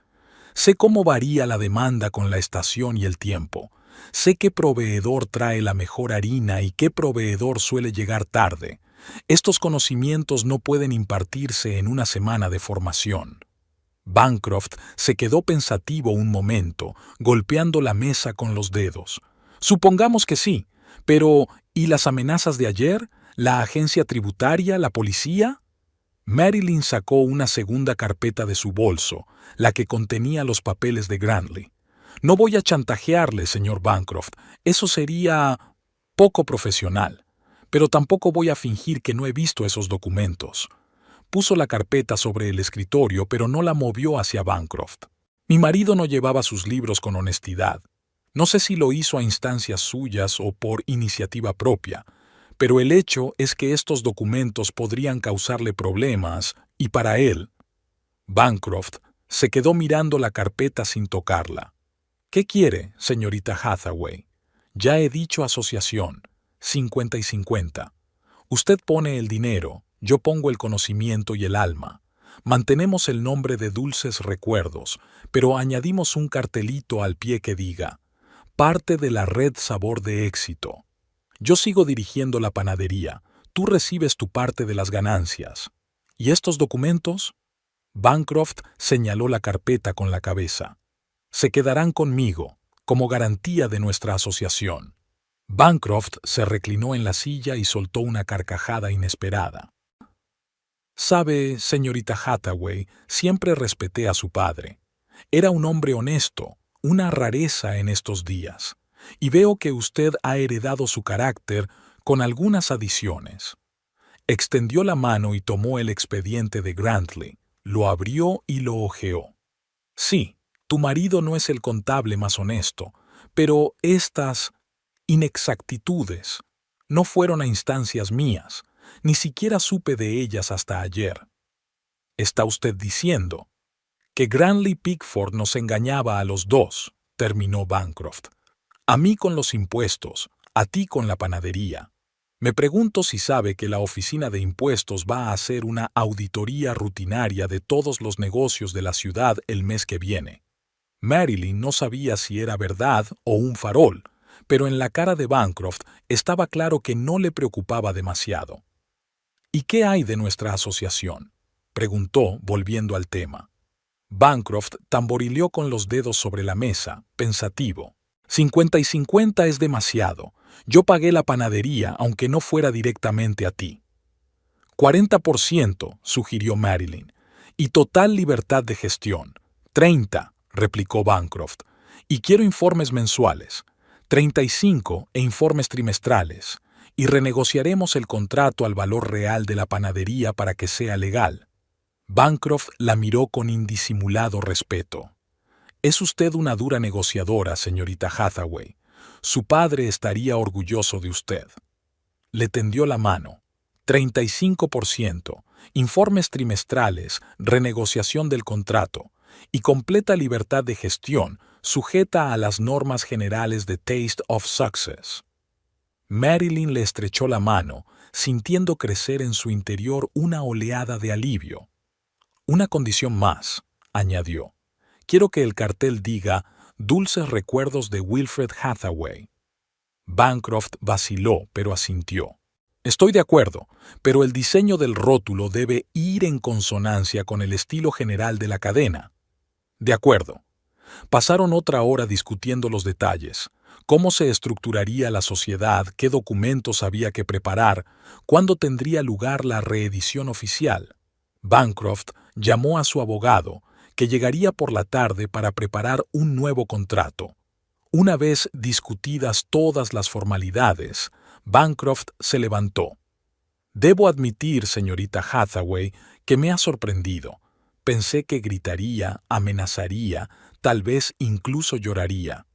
Sé cómo varía la demanda con la estación y el tiempo. Sé qué proveedor trae la mejor harina y qué proveedor suele llegar tarde. Estos conocimientos no pueden impartirse en una semana de formación. Bancroft se quedó pensativo un momento, golpeando la mesa con los dedos. Supongamos que sí, pero ¿y las amenazas de ayer? ¿La agencia tributaria? ¿La policía? Marilyn sacó una segunda carpeta de su bolso, la que contenía los papeles de Grantley. No voy a chantajearle, señor Bancroft. Eso sería poco profesional. Pero tampoco voy a fingir que no he visto esos documentos. Puso la carpeta sobre el escritorio, pero no la movió hacia Bancroft. Mi marido no llevaba sus libros con honestidad. No sé si lo hizo a instancias suyas o por iniciativa propia, pero el hecho es que estos documentos podrían causarle problemas, y para él. Bancroft se quedó mirando la carpeta sin tocarla. ¿Qué quiere, señorita Hathaway? Ya he dicho asociación, 50 y 50. Usted pone el dinero, yo pongo el conocimiento y el alma. Mantenemos el nombre de Dulces Recuerdos, pero añadimos un cartelito al pie que diga, parte de la red Sabor de Éxito. Yo sigo dirigiendo la panadería, tú recibes tu parte de las ganancias. ¿Y estos documentos? Bancroft señaló la carpeta con la cabeza. Se quedarán conmigo, como garantía de nuestra asociación. Bancroft se reclinó en la silla y soltó una carcajada inesperada. Sabe, señorita Hathaway, siempre respeté a su padre. Era un hombre honesto, una rareza en estos días. Y veo que usted ha heredado su carácter con algunas adiciones. Extendió la mano y tomó el expediente de Grantley, lo abrió y lo hojeó. Sí, tu marido no es el contable más honesto, pero estas inexactitudes no fueron a instancias mías, ni siquiera supe de ellas hasta ayer. ¿Está usted diciendo que Grantley Pickford nos engañaba a los dos?, terminó Bancroft. A mí con los impuestos, a ti con la panadería. Me pregunto si sabe que la oficina de impuestos va a hacer una auditoría rutinaria de todos los negocios de la ciudad el mes que viene. Marilyn no sabía si era verdad o un farol, pero en la cara de Bancroft estaba claro que no le preocupaba demasiado. ¿Y qué hay de nuestra asociación?, preguntó, volviendo al tema. Bancroft tamborileó con los dedos sobre la mesa, pensativo. 50 y 50 es demasiado. Yo pagué la panadería, aunque no fuera directamente a ti. 40%, sugirió Marilyn. Y total libertad de gestión. 30, replicó Bancroft. Y quiero informes mensuales. 35 e informes trimestrales. Y renegociaremos el contrato al valor real de la panadería para que sea legal. Bancroft la miró con indisimulado respeto. Es usted una dura negociadora, señorita Hathaway. Su padre estaría orgulloso de usted. Le tendió la mano. 35%, informes trimestrales, renegociación del contrato y completa libertad de gestión sujeta a las normas generales de Taste of Success. Marilyn le estrechó la mano, sintiendo crecer en su interior una oleada de alivio. Una condición más, añadió. Quiero que el cartel diga «Dulces recuerdos de Wilfred Hathaway». Bancroft vaciló, pero asintió. Estoy de acuerdo, pero el diseño del rótulo debe ir en consonancia con el estilo general de la cadena. De acuerdo. Pasaron otra hora discutiendo los detalles. Cómo se estructuraría la sociedad, qué documentos había que preparar, cuándo tendría lugar la reedición oficial. Bancroft llamó a su abogado, que llegaría por la tarde para preparar un nuevo contrato. Una vez discutidas todas las formalidades, Bancroft se levantó. Debo admitir, señorita Hathaway, que me ha sorprendido. Pensé que gritaría, amenazaría, tal vez incluso lloraría.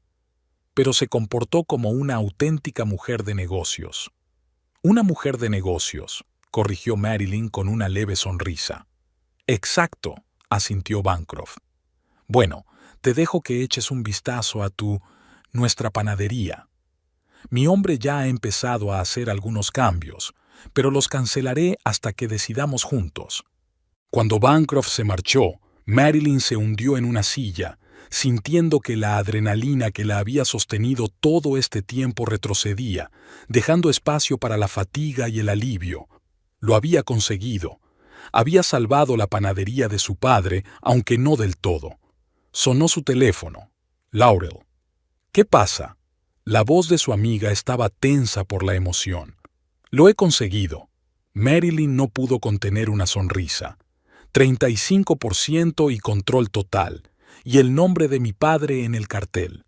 Pero se comportó como una auténtica mujer de negocios. Una mujer de negocios, corrigió Marilyn con una leve sonrisa. Exacto, asintió Bancroft. Bueno, te dejo que eches un vistazo a nuestra panadería. Mi hombre ya ha empezado a hacer algunos cambios, pero los cancelaré hasta que decidamos juntos. Cuando Bancroft se marchó, Marilyn se hundió en una silla, sintiendo que la adrenalina que la había sostenido todo este tiempo retrocedía, dejando espacio para la fatiga y el alivio. Lo había conseguido. Había salvado la panadería de su padre, aunque no del todo. Sonó su teléfono. Laurel. ¿Qué pasa? La voz de su amiga estaba tensa por la emoción. Lo he conseguido. Marilyn no pudo contener una sonrisa. 35% y control total. Y el nombre de mi padre en el cartel.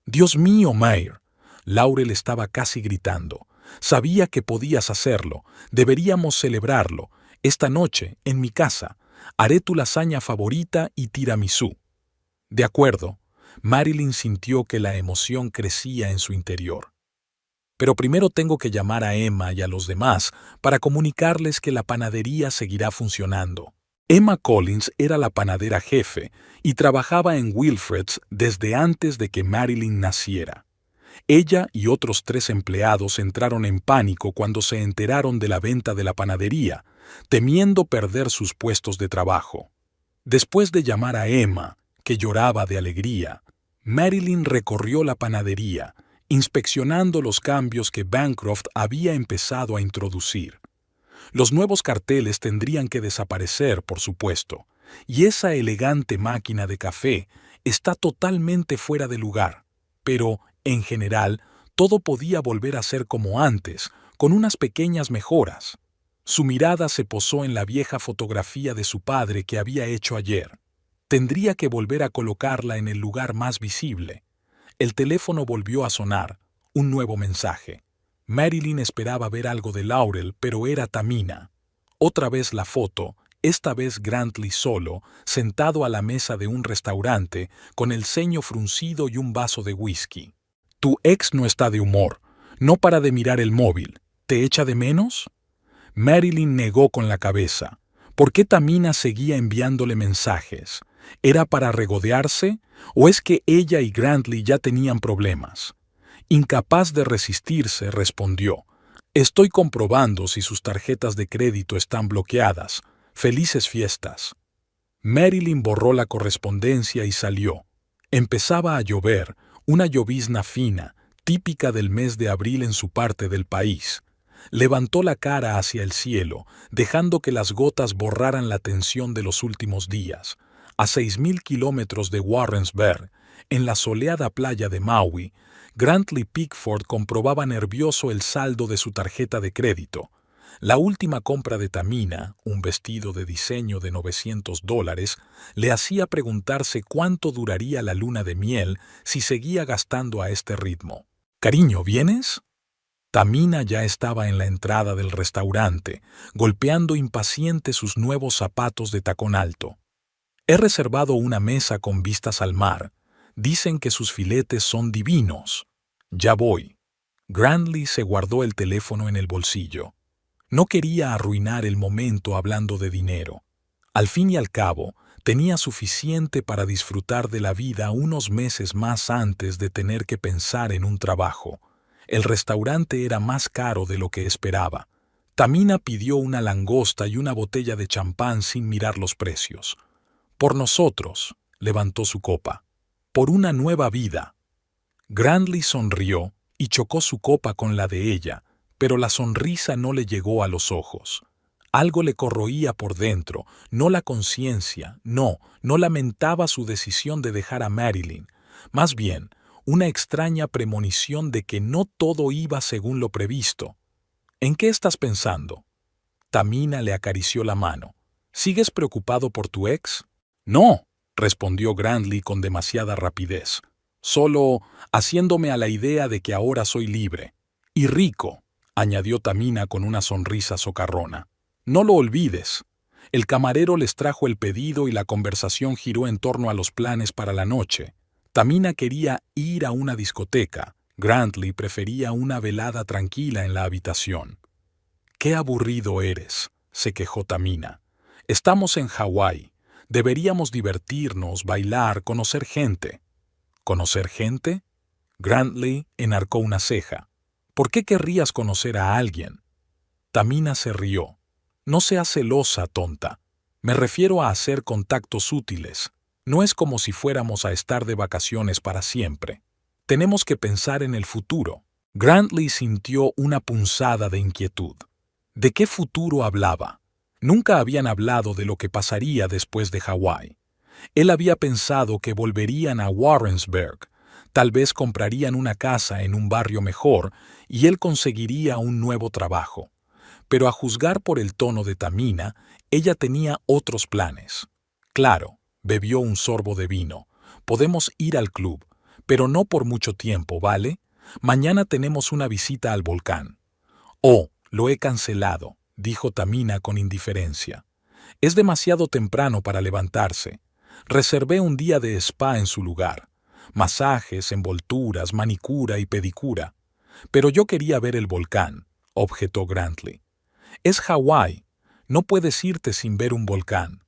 Dios mío, Mayer. Laurel estaba casi gritando. Sabía que podías hacerlo. Deberíamos celebrarlo. Esta noche, en mi casa. Haré tu lasaña favorita y tiramisú. De acuerdo. Marilyn sintió que la emoción crecía en su interior. Pero primero tengo que llamar a Emma y a los demás para comunicarles que la panadería seguirá funcionando. Emma Collins era la panadera jefe y trabajaba en Wilfred's desde antes de que Marilyn naciera. Ella y otros 3 empleados entraron en pánico cuando se enteraron de la venta de la panadería, temiendo perder sus puestos de trabajo. Después de llamar a Emma, que lloraba de alegría, Marilyn recorrió la panadería, inspeccionando los cambios que Bancroft había empezado a introducir. Los nuevos carteles tendrían que desaparecer, por supuesto, y esa elegante máquina de café está totalmente fuera de lugar, pero, en general, todo podía volver a ser como antes, con unas pequeñas mejoras. Su mirada se posó en la vieja fotografía de su padre que había hecho ayer. Tendría que volver a colocarla en el lugar más visible. El teléfono volvió a sonar. Un nuevo mensaje. Marilyn esperaba ver algo de Laurel, pero era Tamina. Otra vez la foto, esta vez Grantley solo, sentado a la mesa de un restaurante, con el ceño fruncido y un vaso de whisky. Tu ex no está de humor. No para de mirar el móvil. ¿Te echa de menos? Marilyn negó con la cabeza. ¿Por qué Tamina seguía enviándole mensajes? ¿Era para regodearse? ¿O es que ella y Grantley ya tenían problemas? Incapaz de resistirse, respondió. Estoy comprobando si sus tarjetas de crédito están bloqueadas. Felices fiestas. Marilyn borró la correspondencia y salió. Empezaba a llover, una llovizna fina, típica del mes de abril en su parte del país. Levantó la cara hacia el cielo, dejando que las gotas borraran la tensión de los últimos días. A 6.000 kilómetros de Warrensburg, en la soleada playa de Maui, Grantley Pickford comprobaba nervioso el saldo de su tarjeta de crédito. La última compra de Tamina, un vestido de diseño de $900, le hacía preguntarse cuánto duraría la luna de miel si seguía gastando a este ritmo. «Cariño, ¿vienes?» Tamina ya estaba en la entrada del restaurante, golpeando impaciente sus nuevos zapatos de tacón alto. «He reservado una mesa con vistas al mar. Dicen que sus filetes son divinos. Ya voy». Grantley se guardó el teléfono en el bolsillo. No quería arruinar el momento hablando de dinero. Al fin y al cabo, tenía suficiente para disfrutar de la vida unos meses más antes de tener que pensar en un trabajo. El restaurante era más caro de lo que esperaba. Tamina pidió una langosta y una botella de champán sin mirar los precios. «Por nosotros», levantó su copa. «Por una nueva vida». Grantley sonrió y chocó su copa con la de ella, pero la sonrisa no le llegó a los ojos. Algo le corroía por dentro, no la conciencia, no lamentaba su decisión de dejar a Marilyn, más bien una extraña premonición de que no todo iba según lo previsto. «¿En qué estás pensando?» Tamina le acarició la mano. «¿Sigues preocupado por tu ex?» «No», respondió Grantley con demasiada rapidez. «Solo haciéndome a la idea de que ahora soy libre. Y rico», añadió Tamina con una sonrisa socarrona. «No lo olvides». El camarero les trajo el pedido y la conversación giró en torno a los planes para la noche. Tamina quería ir a una discoteca. Grantley prefería una velada tranquila en la habitación. «Qué aburrido eres», se quejó Tamina. «Estamos en Hawái. Deberíamos divertirnos, bailar, conocer gente». «¿Conocer gente?» Grantley enarcó una ceja. «¿Por qué querrías conocer a alguien?» Tamina se rió. «No seas celosa, tonta. Me refiero a hacer contactos útiles. No es como si fuéramos a estar de vacaciones para siempre. Tenemos que pensar en el futuro». Grantley sintió una punzada de inquietud. ¿De qué futuro hablaba? Nunca habían hablado de lo que pasaría después de Hawái. Él había pensado que volverían a Warrensburg. Tal vez comprarían una casa en un barrio mejor y él conseguiría un nuevo trabajo. Pero a juzgar por el tono de Tamina, ella tenía otros planes. «Claro», bebió un sorbo de vino. «Podemos ir al club, pero no por mucho tiempo, ¿vale? Mañana tenemos una visita al volcán». «Oh, lo he cancelado», dijo Tamina con indiferencia. «Es demasiado temprano para levantarse. Reservé un día de spa en su lugar. Masajes, envolturas, manicura y pedicura. Pero yo quería ver el volcán», objetó Grantley. «Es Hawái. No puedes irte sin ver un volcán».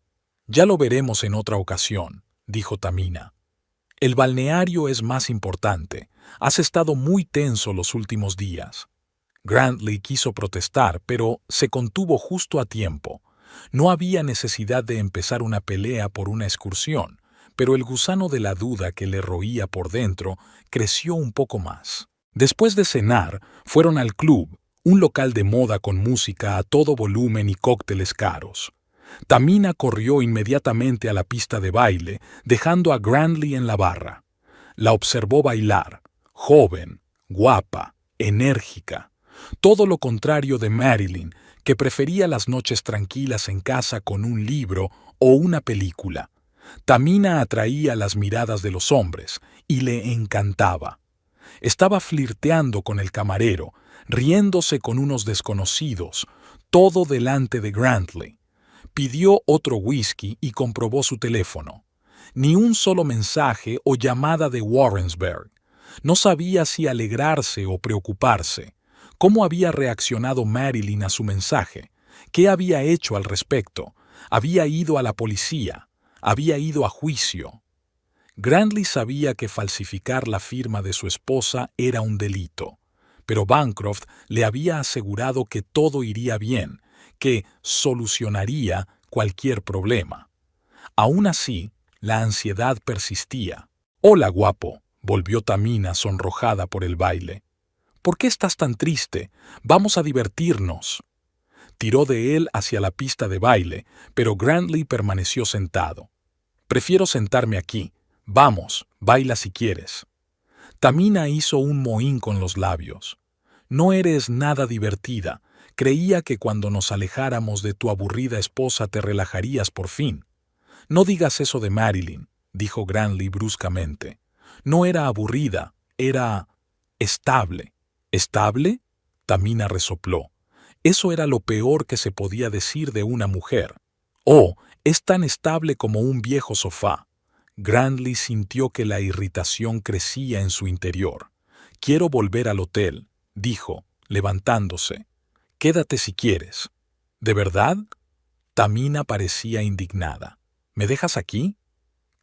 «Ya lo veremos en otra ocasión», dijo Tamina. «El balneario es más importante. Has estado muy tenso los últimos días». Grantley quiso protestar, pero se contuvo justo a tiempo. No había necesidad de empezar una pelea por una excursión, pero el gusano de la duda que le roía por dentro creció un poco más. Después de cenar, fueron al club, un local de moda con música a todo volumen y cócteles caros. Tamina corrió inmediatamente a la pista de baile, dejando a Grantley en la barra. La observó bailar, joven, guapa, enérgica. Todo lo contrario de Marilyn, que prefería las noches tranquilas en casa con un libro o una película. Tamina atraía las miradas de los hombres y le encantaba. Estaba flirteando con el camarero, riéndose con unos desconocidos, todo delante de Grantley. Pidió otro whisky y comprobó su teléfono. Ni un solo mensaje o llamada de Warrensburg. No sabía si alegrarse o preocuparse. ¿Cómo había reaccionado Marilyn a su mensaje? ¿Qué había hecho al respecto? Había ido a la policía. Había ido a juicio. Grantley sabía que falsificar la firma de su esposa era un delito, pero Bancroft le había asegurado que todo iría bien, que solucionaría cualquier problema. Aún así, la ansiedad persistía. Hola, guapo, volvió Tamina sonrojada por el baile. ¿Por qué estás tan triste? Vamos a divertirnos. Tiró de él hacia la pista de baile, pero Grantley permaneció sentado. Prefiero sentarme aquí. Vamos, baila si quieres. Tamina hizo un mohín con los labios. No eres nada divertida. Creía que cuando nos alejáramos de tu aburrida esposa te relajarías por fin. No digas eso de Marilyn, dijo Grantley bruscamente. No era aburrida, era estable. ¿Estable? Tamina resopló. Eso era lo peor que se podía decir de una mujer. Oh, es tan estable como un viejo sofá. Grantley sintió que la irritación crecía en su interior. Quiero volver al hotel, dijo, levantándose. Quédate si quieres. ¿De verdad? Tamina parecía indignada. ¿Me dejas aquí?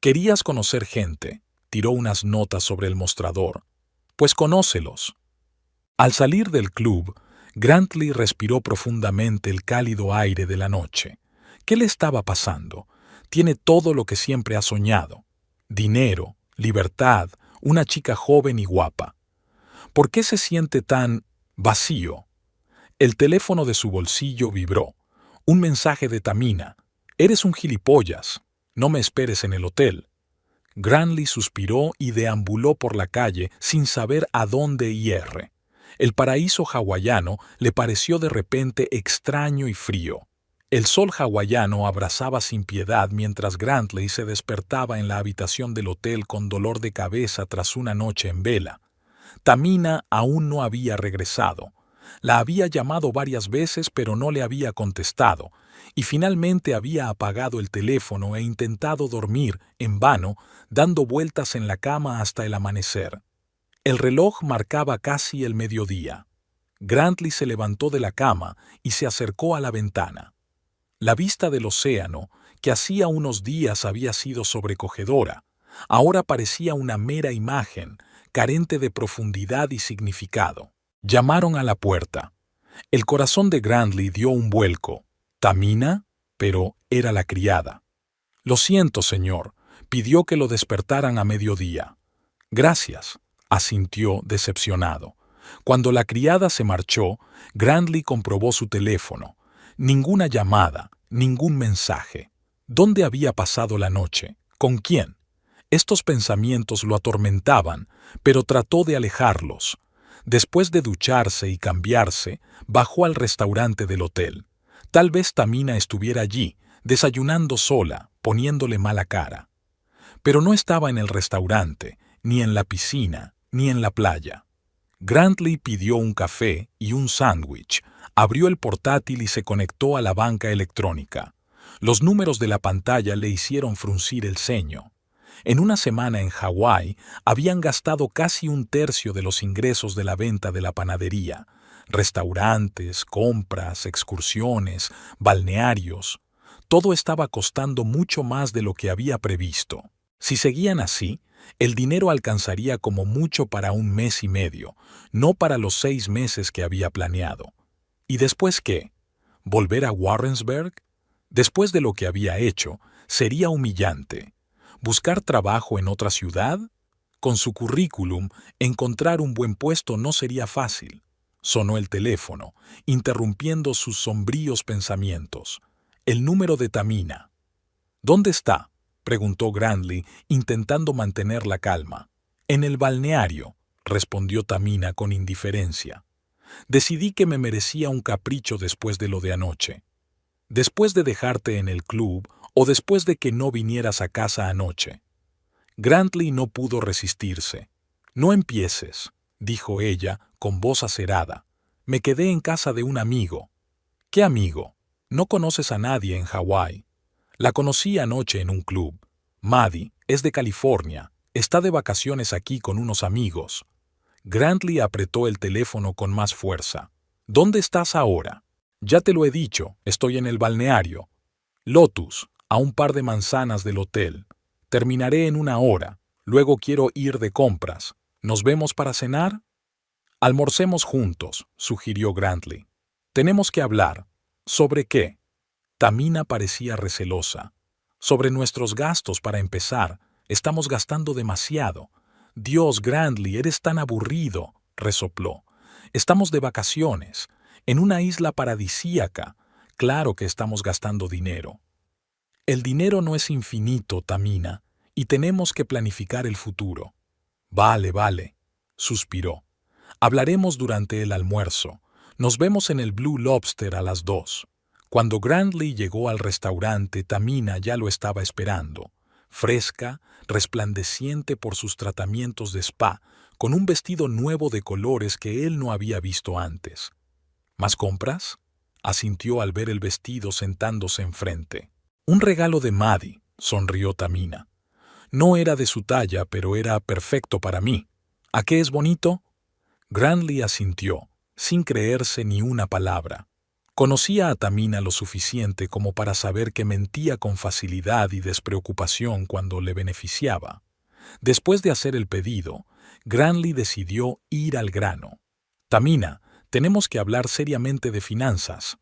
Querías conocer gente. Tiró unas notas sobre el mostrador. Pues conócelos. Al salir del club, Grantley respiró profundamente el cálido aire de la noche. ¿Qué le estaba pasando? Tiene todo lo que siempre ha soñado. Dinero, libertad, una chica joven y guapa. ¿Por qué se siente tan vacío? El teléfono de su bolsillo vibró. Un mensaje de Tamina. Eres un gilipollas. No me esperes en el hotel. Grantley suspiró y deambuló por la calle sin saber a dónde ir. El paraíso hawaiano le pareció de repente extraño y frío. El sol hawaiano abrasaba sin piedad mientras Grantley se despertaba en la habitación del hotel con dolor de cabeza tras una noche en vela. Tamina aún no había regresado. La había llamado varias veces pero no le había contestado, y finalmente había apagado el teléfono e intentado dormir, en vano, dando vueltas en la cama hasta el amanecer. El reloj marcaba casi el mediodía. Grantley se levantó de la cama y se acercó a la ventana. La vista del océano, que hacía unos días había sido sobrecogedora, ahora parecía una mera imagen, carente de profundidad y significado. Llamaron a la puerta. El corazón de Grantley dio un vuelco. ¿Tamina? Pero era la criada. Lo siento, señor. Pidió que lo despertaran a mediodía. Gracias, asintió decepcionado. Cuando la criada se marchó, Grantley comprobó su teléfono. Ninguna llamada, ningún mensaje. ¿Dónde había pasado la noche? ¿Con quién? Estos pensamientos lo atormentaban, pero trató de alejarlos. Después de ducharse y cambiarse, bajó al restaurante del hotel. Tal vez Tamina estuviera allí, desayunando sola, poniéndole mala cara. Pero no estaba en el restaurante, ni en la piscina, ni en la playa. Grantley pidió un café y un sándwich, abrió el portátil y se conectó a la banca electrónica. Los números de la pantalla le hicieron fruncir el ceño. En una semana en Hawái habían gastado casi un tercio de los ingresos de la venta de la panadería. Restaurantes, compras, excursiones, balnearios. Todo estaba costando mucho más de lo que había previsto. Si seguían así, el dinero alcanzaría como mucho para un mes y medio, no para los 6 meses que había planeado. ¿Y después qué? ¿Volver a Warrensburg? Después de lo que había hecho, sería humillante. ¿Buscar trabajo en otra ciudad? Con su currículum, encontrar un buen puesto no sería fácil. Sonó el teléfono, interrumpiendo sus sombríos pensamientos. El número de Tamina. ¿Dónde está?, preguntó Grantley, intentando mantener la calma. En el balneario, respondió Tamina con indiferencia. Decidí que me merecía un capricho después de lo de anoche. Después de dejarte en el club o después de que no vinieras a casa anoche. Grantley no pudo resistirse. No empieces, dijo ella con voz acerada. Me quedé en casa de un amigo. ¿Qué amigo? No conoces a nadie en Hawái. La conocí anoche en un club. Maddie es de California. Está de vacaciones aquí con unos amigos. Grantley apretó el teléfono con más fuerza. ¿Dónde estás ahora? Ya te lo he dicho, estoy en el balneario. Lotus, a un par de manzanas del hotel. Terminaré en 1 hora. Luego quiero ir de compras. ¿Nos vemos para cenar? Almorcemos juntos, sugirió Grantley. Tenemos que hablar. ¿Sobre qué? Tamina parecía recelosa. Sobre nuestros gastos para empezar. Estamos gastando demasiado. Dios, Grantley, eres tan aburrido, resopló. Estamos de vacaciones, en una isla paradisíaca. Claro que estamos gastando dinero. El dinero no es infinito, Tamina, y tenemos que planificar el futuro. Vale, vale, suspiró. Hablaremos durante el almuerzo. Nos vemos en el Blue Lobster a las 2. Cuando Grantley llegó al restaurante, Tamina ya lo estaba esperando, fresca, resplandeciente por sus tratamientos de spa, con un vestido nuevo de colores que él no había visto antes. ¿Más compras?, asintió al ver el vestido sentándose enfrente. Un regalo de Maddie, sonrió Tamina. No era de su talla, pero era perfecto para mí. ¿A qué es bonito? Grantley asintió, sin creerse ni una palabra. Conocía a Tamina lo suficiente como para saber que mentía con facilidad y despreocupación cuando le beneficiaba. Después de hacer el pedido, Grantley decidió ir al grano. Tamina, tenemos que hablar seriamente de finanzas.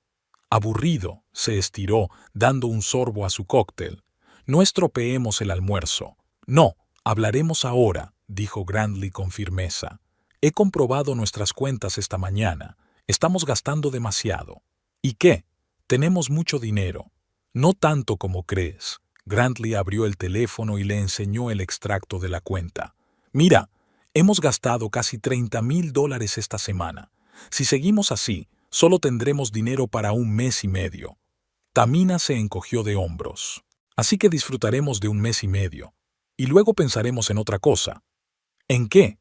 Aburrido, se estiró, dando un sorbo a su cóctel. No estropeemos el almuerzo. No, hablaremos ahora, dijo Grantley con firmeza. He comprobado nuestras cuentas esta mañana. Estamos gastando demasiado. ¿Y qué? Tenemos mucho dinero. No tanto como crees. Grantley abrió el teléfono y le enseñó el extracto de la cuenta. Mira, hemos gastado casi $30,000 esta semana. Si seguimos así, solo tendremos dinero para un mes y medio. Tamina se encogió de hombros. Así que disfrutaremos de un mes y medio. Y luego pensaremos en otra cosa. ¿En qué?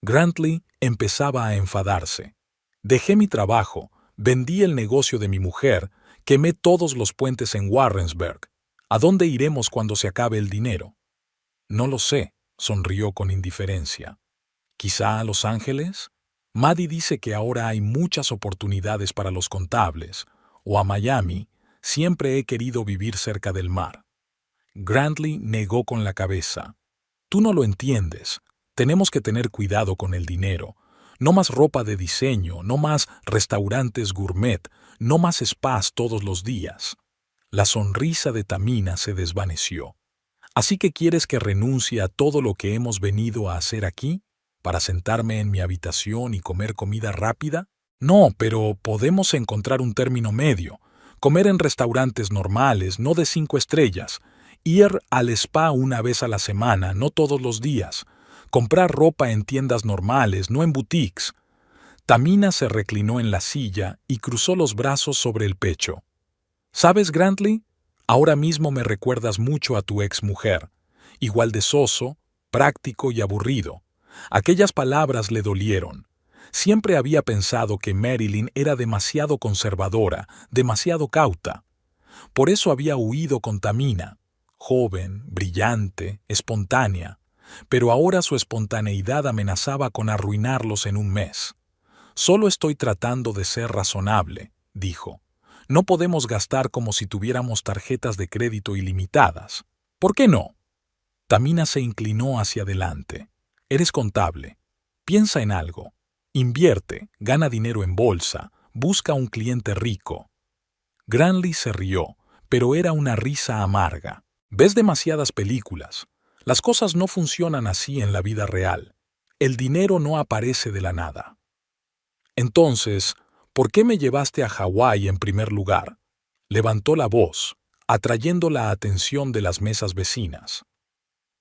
Grantley empezaba a enfadarse. Dejé mi trabajo, vendí el negocio de mi mujer, quemé todos los puentes en Warrensburg. ¿A dónde iremos cuando se acabe el dinero? No lo sé, sonrió con indiferencia. ¿Quizá a Los Ángeles? Maddie dice que ahora hay muchas oportunidades para los contables. O a Miami. Siempre he querido vivir cerca del mar. Grantley negó con la cabeza. Tú no lo entiendes. Tenemos que tener cuidado con el dinero. No más ropa de diseño, no más restaurantes gourmet, no más spas todos los días. La sonrisa de Tamina se desvaneció. ¿Así que quieres que renuncie a todo lo que hemos venido a hacer aquí? ¿Para sentarme en mi habitación y comer comida rápida? No, pero podemos encontrar un término medio. Comer en restaurantes normales, no de 5 estrellas. Ir al spa una vez a la semana, no todos los días. Comprar ropa en tiendas normales, no en boutiques. Tamina se reclinó en la silla y cruzó los brazos sobre el pecho. ¿Sabes, Grantley? Ahora mismo me recuerdas mucho a tu exmujer. Igual de soso, práctico y aburrido. Aquellas palabras le dolieron. Siempre había pensado que Marilyn era demasiado conservadora, demasiado cauta. Por eso había huido con Tamina. Joven, brillante, espontánea. Pero ahora su espontaneidad amenazaba con arruinarlos en un mes. Solo estoy tratando de ser razonable, dijo. No podemos gastar como si tuviéramos tarjetas de crédito ilimitadas. ¿Por qué no? Tamina se inclinó hacia adelante. Eres contable. Piensa en algo. Invierte, gana dinero en bolsa, busca un cliente rico. Grantley se rió, pero era una risa amarga. Ves demasiadas películas. Las cosas no funcionan así en la vida real. El dinero no aparece de la nada. Entonces, ¿por qué me llevaste a Hawái en primer lugar? Levantó la voz, atrayendo la atención de las mesas vecinas.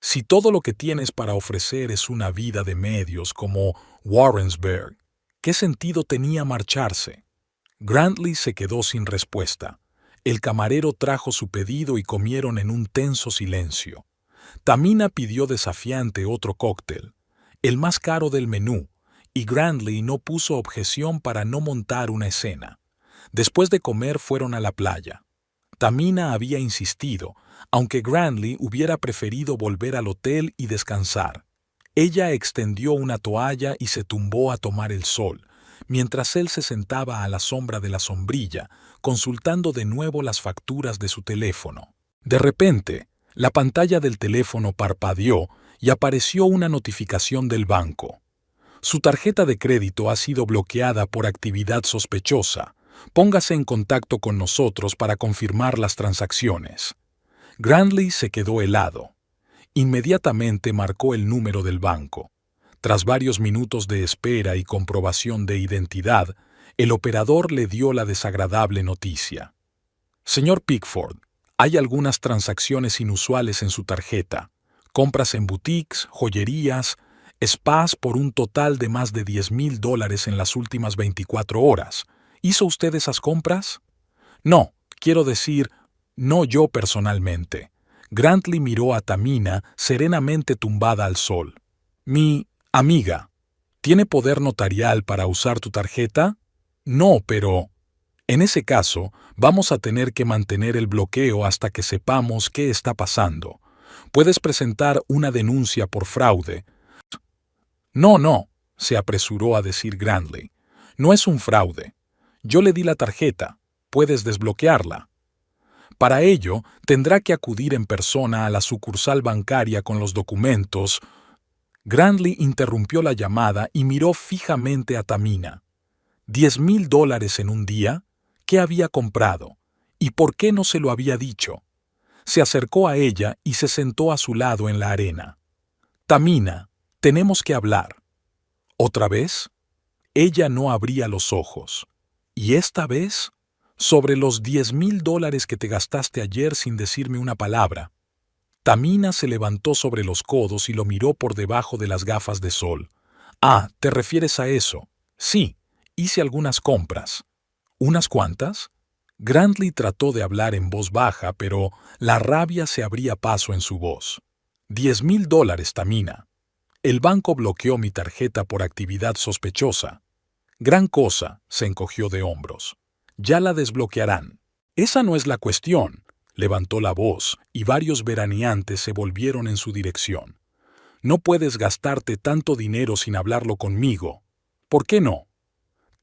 Si todo lo que tienes para ofrecer es una vida de medios como Warrensburg, ¿qué sentido tenía marcharse? Grantley se quedó sin respuesta. El camarero trajo su pedido y comieron en un tenso silencio. Tamina pidió desafiante otro cóctel, el más caro del menú, y Grantley no puso objeción para no montar una escena. Después de comer fueron a la playa. Tamina había insistido, aunque Grantley hubiera preferido volver al hotel y descansar. Ella extendió una toalla y se tumbó a tomar el sol, mientras él se sentaba a la sombra de la sombrilla, consultando de nuevo las facturas de su teléfono. De repente, la pantalla del teléfono parpadeó y apareció una notificación del banco. Su tarjeta de crédito ha sido bloqueada por actividad sospechosa. Póngase en contacto con nosotros para confirmar las transacciones. Grantley se quedó helado. Inmediatamente marcó el número del banco. Tras varios minutos de espera y comprobación de identidad, el operador le dio la desagradable noticia. Señor Pickford, hay algunas transacciones inusuales en su tarjeta. Compras en boutiques, joyerías, spas por un total de más de $10,000 en las últimas 24 horas. ¿Hizo usted esas compras? No, quiero decir, no yo personalmente. Grantley miró a Tamina serenamente tumbada al sol. Mi amiga, ¿tiene poder notarial para usar tu tarjeta? No, pero... En ese caso, vamos a tener que mantener el bloqueo hasta que sepamos qué está pasando. Puedes presentar una denuncia por fraude. No, se apresuró a decir Grantley. No es un fraude. Yo le di la tarjeta. Puedes desbloquearla. Para ello, tendrá que acudir en persona a la sucursal bancaria con los documentos. Grantley interrumpió la llamada y miró fijamente a Tamina. $10,000 en un día. ¿Qué había comprado? ¿Y por qué no se lo había dicho? Se acercó a ella y se sentó a su lado en la arena. Tamina, tenemos que hablar. ¿Otra vez? Ella no abría los ojos. ¿Y esta vez? Sobre los $10,000 que te gastaste ayer sin decirme una palabra. Tamina se levantó sobre los codos y lo miró por debajo de las gafas de sol. Ah, ¿te refieres a eso? Sí, hice algunas compras. ¿Unas cuantas? Grantley trató de hablar en voz baja, pero la rabia se abría paso en su voz. $10,000, Tamina. El banco bloqueó mi tarjeta por actividad sospechosa. Gran cosa, se encogió de hombros. Ya la desbloquearán. Esa no es la cuestión. Levantó la voz y varios veraneantes se volvieron en su dirección. No puedes gastarte tanto dinero sin hablarlo conmigo. ¿Por qué no?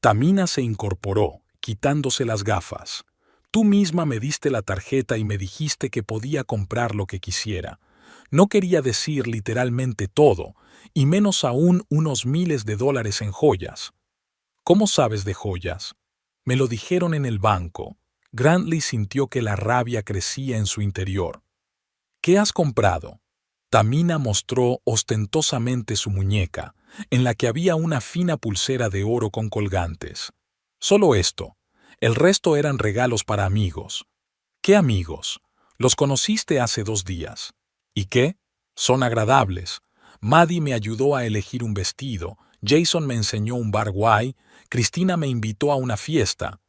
Tamina se incorporó, quitándose las gafas. Tú misma me diste la tarjeta y me dijiste que podía comprar lo que quisiera. No quería decir literalmente todo, y menos aún unos miles de dólares en joyas. ¿Cómo sabes de joyas? Me lo dijeron en el banco. Grantley sintió que la rabia crecía en su interior. ¿Qué has comprado? Tamina mostró ostentosamente su muñeca, en la que había una fina pulsera de oro con colgantes. Solo esto. El resto eran regalos para amigos. ¿Qué amigos? Los conociste hace 2 días. ¿Y qué? Son agradables. Maddie me ayudó a elegir un vestido, Jason me enseñó un bar guay, Cristina me invitó a una fiesta.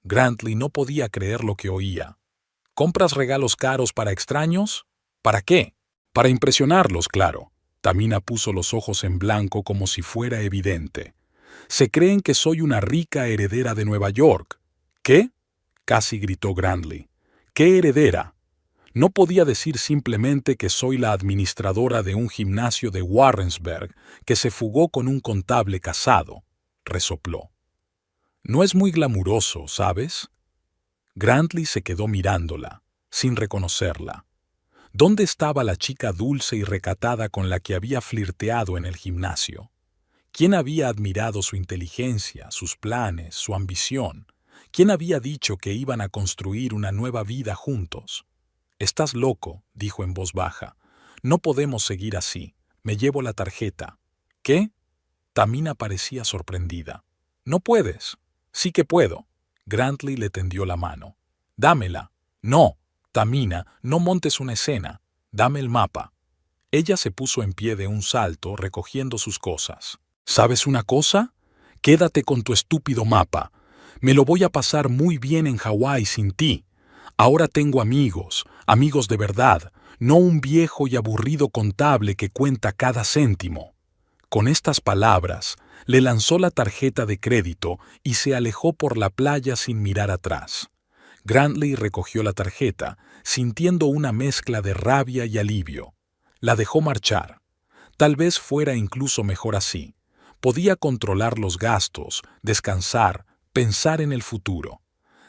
Grantley no podía creer lo que oía. ¿Compras regalos caros para extraños? ¿Para qué? Para impresionarlos, claro. Tamina puso los ojos en blanco como si fuera evidente. Se creen que soy una rica heredera de Nueva York. ¿Qué? Casi gritó Grantley. ¿Qué heredera? No podía decir simplemente que soy la administradora de un gimnasio de Warrensburg que se fugó con un contable casado, resopló. No es muy glamuroso, ¿sabes? Grantley se quedó mirándola, sin reconocerla. ¿Dónde estaba la chica dulce y recatada con la que había flirteado en el gimnasio? ¿Quién había admirado su inteligencia, sus planes, su ambición? ¿Quién había dicho que iban a construir una nueva vida juntos? Estás loco, dijo en voz baja. No podemos seguir así. Me llevo la tarjeta. ¿Qué? Tamina parecía sorprendida. No puedes. Sí que puedo. Grantley le tendió la mano. Dámela. No, Tamina, no montes una escena. Dame el mapa. Ella se puso en pie de un salto, recogiendo sus cosas. ¿Sabes una cosa? Quédate con tu estúpido mapa. Me lo voy a pasar muy bien en Hawái sin ti. Ahora tengo amigos, amigos de verdad, no un viejo y aburrido contable que cuenta cada céntimo. Con estas palabras, le lanzó la tarjeta de crédito y se alejó por la playa sin mirar atrás. Grantley recogió la tarjeta, sintiendo una mezcla de rabia y alivio. La dejó marchar. Tal vez fuera incluso mejor así. Podía controlar los gastos, descansar, pensar en el futuro.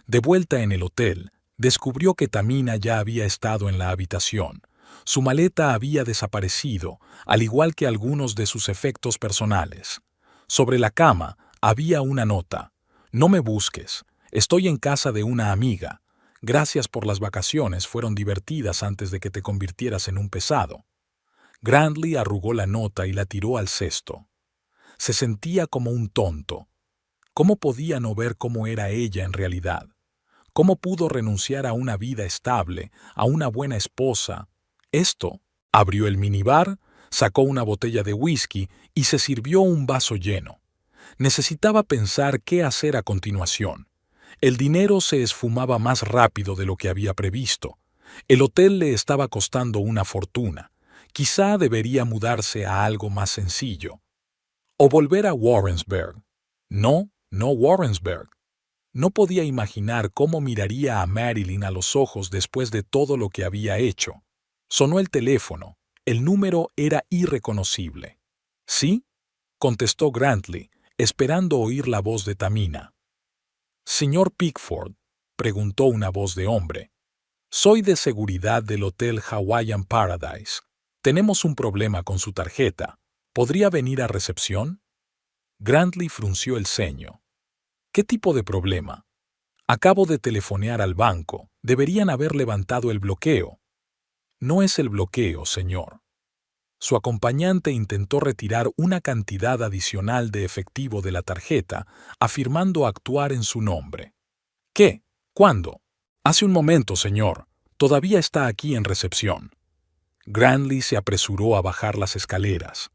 De vuelta en el hotel, descubrió que Tamina ya había estado en la habitación. Su maleta había desaparecido, al igual que algunos de sus efectos personales. Sobre la cama había una nota. No me busques. Estoy en casa de una amiga. Gracias por las vacaciones, fueron divertidas antes de que te convirtieras en un pesado. Grantley arrugó la nota y la tiró al cesto. Se sentía como un tonto. ¿Cómo podía no ver cómo era ella en realidad? ¿Cómo pudo renunciar a una vida estable, a una buena esposa? Esto. Abrió el minibar, sacó una botella de whisky y se sirvió un vaso lleno. Necesitaba pensar qué hacer a continuación. El dinero se esfumaba más rápido de lo que había previsto. El hotel le estaba costando una fortuna. Quizá debería mudarse a algo más sencillo. O volver a Warrensburg. No Warrensburg. No podía imaginar cómo miraría a Marilyn a los ojos después de todo lo que había hecho. Sonó el teléfono. El número era irreconocible. ¿Sí? Contestó Grantley, esperando oír la voz de Tamina. «Señor Pickford», preguntó una voz de hombre. «Soy de seguridad del Hotel Hawaiian Paradise. Tenemos un problema con su tarjeta. ¿Podría venir a recepción?» Grantley frunció el ceño. «¿Qué tipo de problema?» «Acabo de telefonear al banco. Deberían haber levantado el bloqueo». «No es el bloqueo, señor». Su acompañante intentó retirar una cantidad adicional de efectivo de la tarjeta, afirmando actuar en su nombre. «¿Qué? ¿Cuándo?» «Hace un momento, señor. Todavía está aquí en recepción». Grantley se apresuró a bajar las escaleras.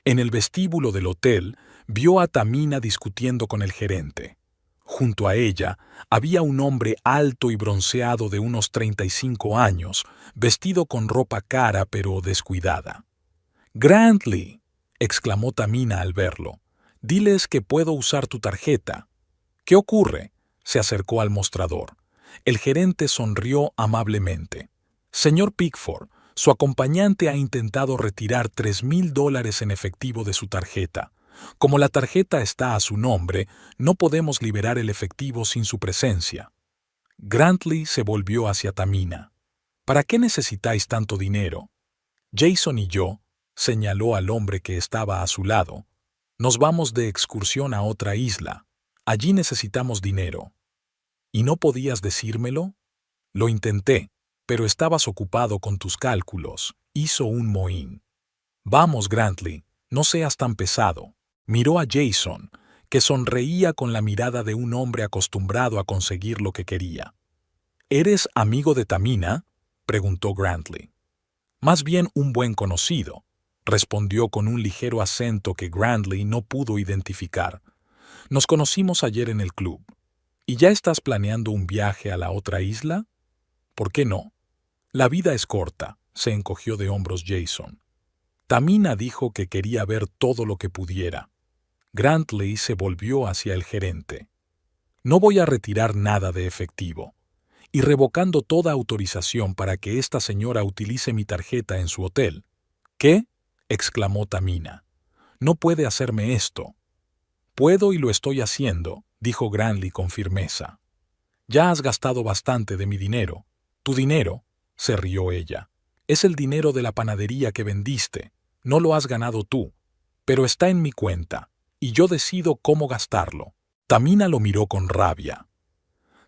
En el vestíbulo del hotel, vio a Tamina discutiendo con el gerente. Junto a ella había un hombre alto y bronceado de unos 35 años, vestido con ropa cara pero descuidada. «Grantley», exclamó Tamina al verlo, «diles que puedo usar tu tarjeta». «¿Qué ocurre?», se acercó al mostrador. El gerente sonrió amablemente. «Señor Pickford, su acompañante ha intentado retirar $3,000 en efectivo de su tarjeta. Como la tarjeta está a su nombre, no podemos liberar el efectivo sin su presencia». Grantley se volvió hacia Tamina. «¿Para qué necesitáis tanto dinero?» «Jason y yo», señaló al hombre que estaba a su lado, «nos vamos de excursión a otra isla. Allí necesitamos dinero». «¿Y no podías decírmelo?» «Lo intenté, pero estabas ocupado con tus cálculos», hizo un mohín. «Vamos, Grantley, no seas tan pesado». Miró a Jason, que sonreía con la mirada de un hombre acostumbrado a conseguir lo que quería. «¿Eres amigo de Tamina?», preguntó Grantley. «Más bien un buen conocido», respondió con un ligero acento que Grantley no pudo identificar. «Nos conocimos ayer en el club. ¿Y ya estás planeando un viaje a la otra isla?» «¿Por qué no? La vida es corta», se encogió de hombros Jason. Tamina dijo que quería ver todo lo que pudiera. Grantley se volvió hacia el gerente. «No voy a retirar nada de efectivo. Y revocando toda autorización para que esta señora utilice mi tarjeta en su hotel». «¿Qué?», exclamó Tamina. «No puede hacerme esto». «Puedo y lo estoy haciendo», dijo Grantley con firmeza. «Ya has gastado bastante de mi dinero». «¿Tu dinero?», se rió ella. «Es el dinero de la panadería que vendiste. No lo has ganado tú. Pero está en mi cuenta, y yo decido cómo gastarlo». Tamina lo miró con rabia.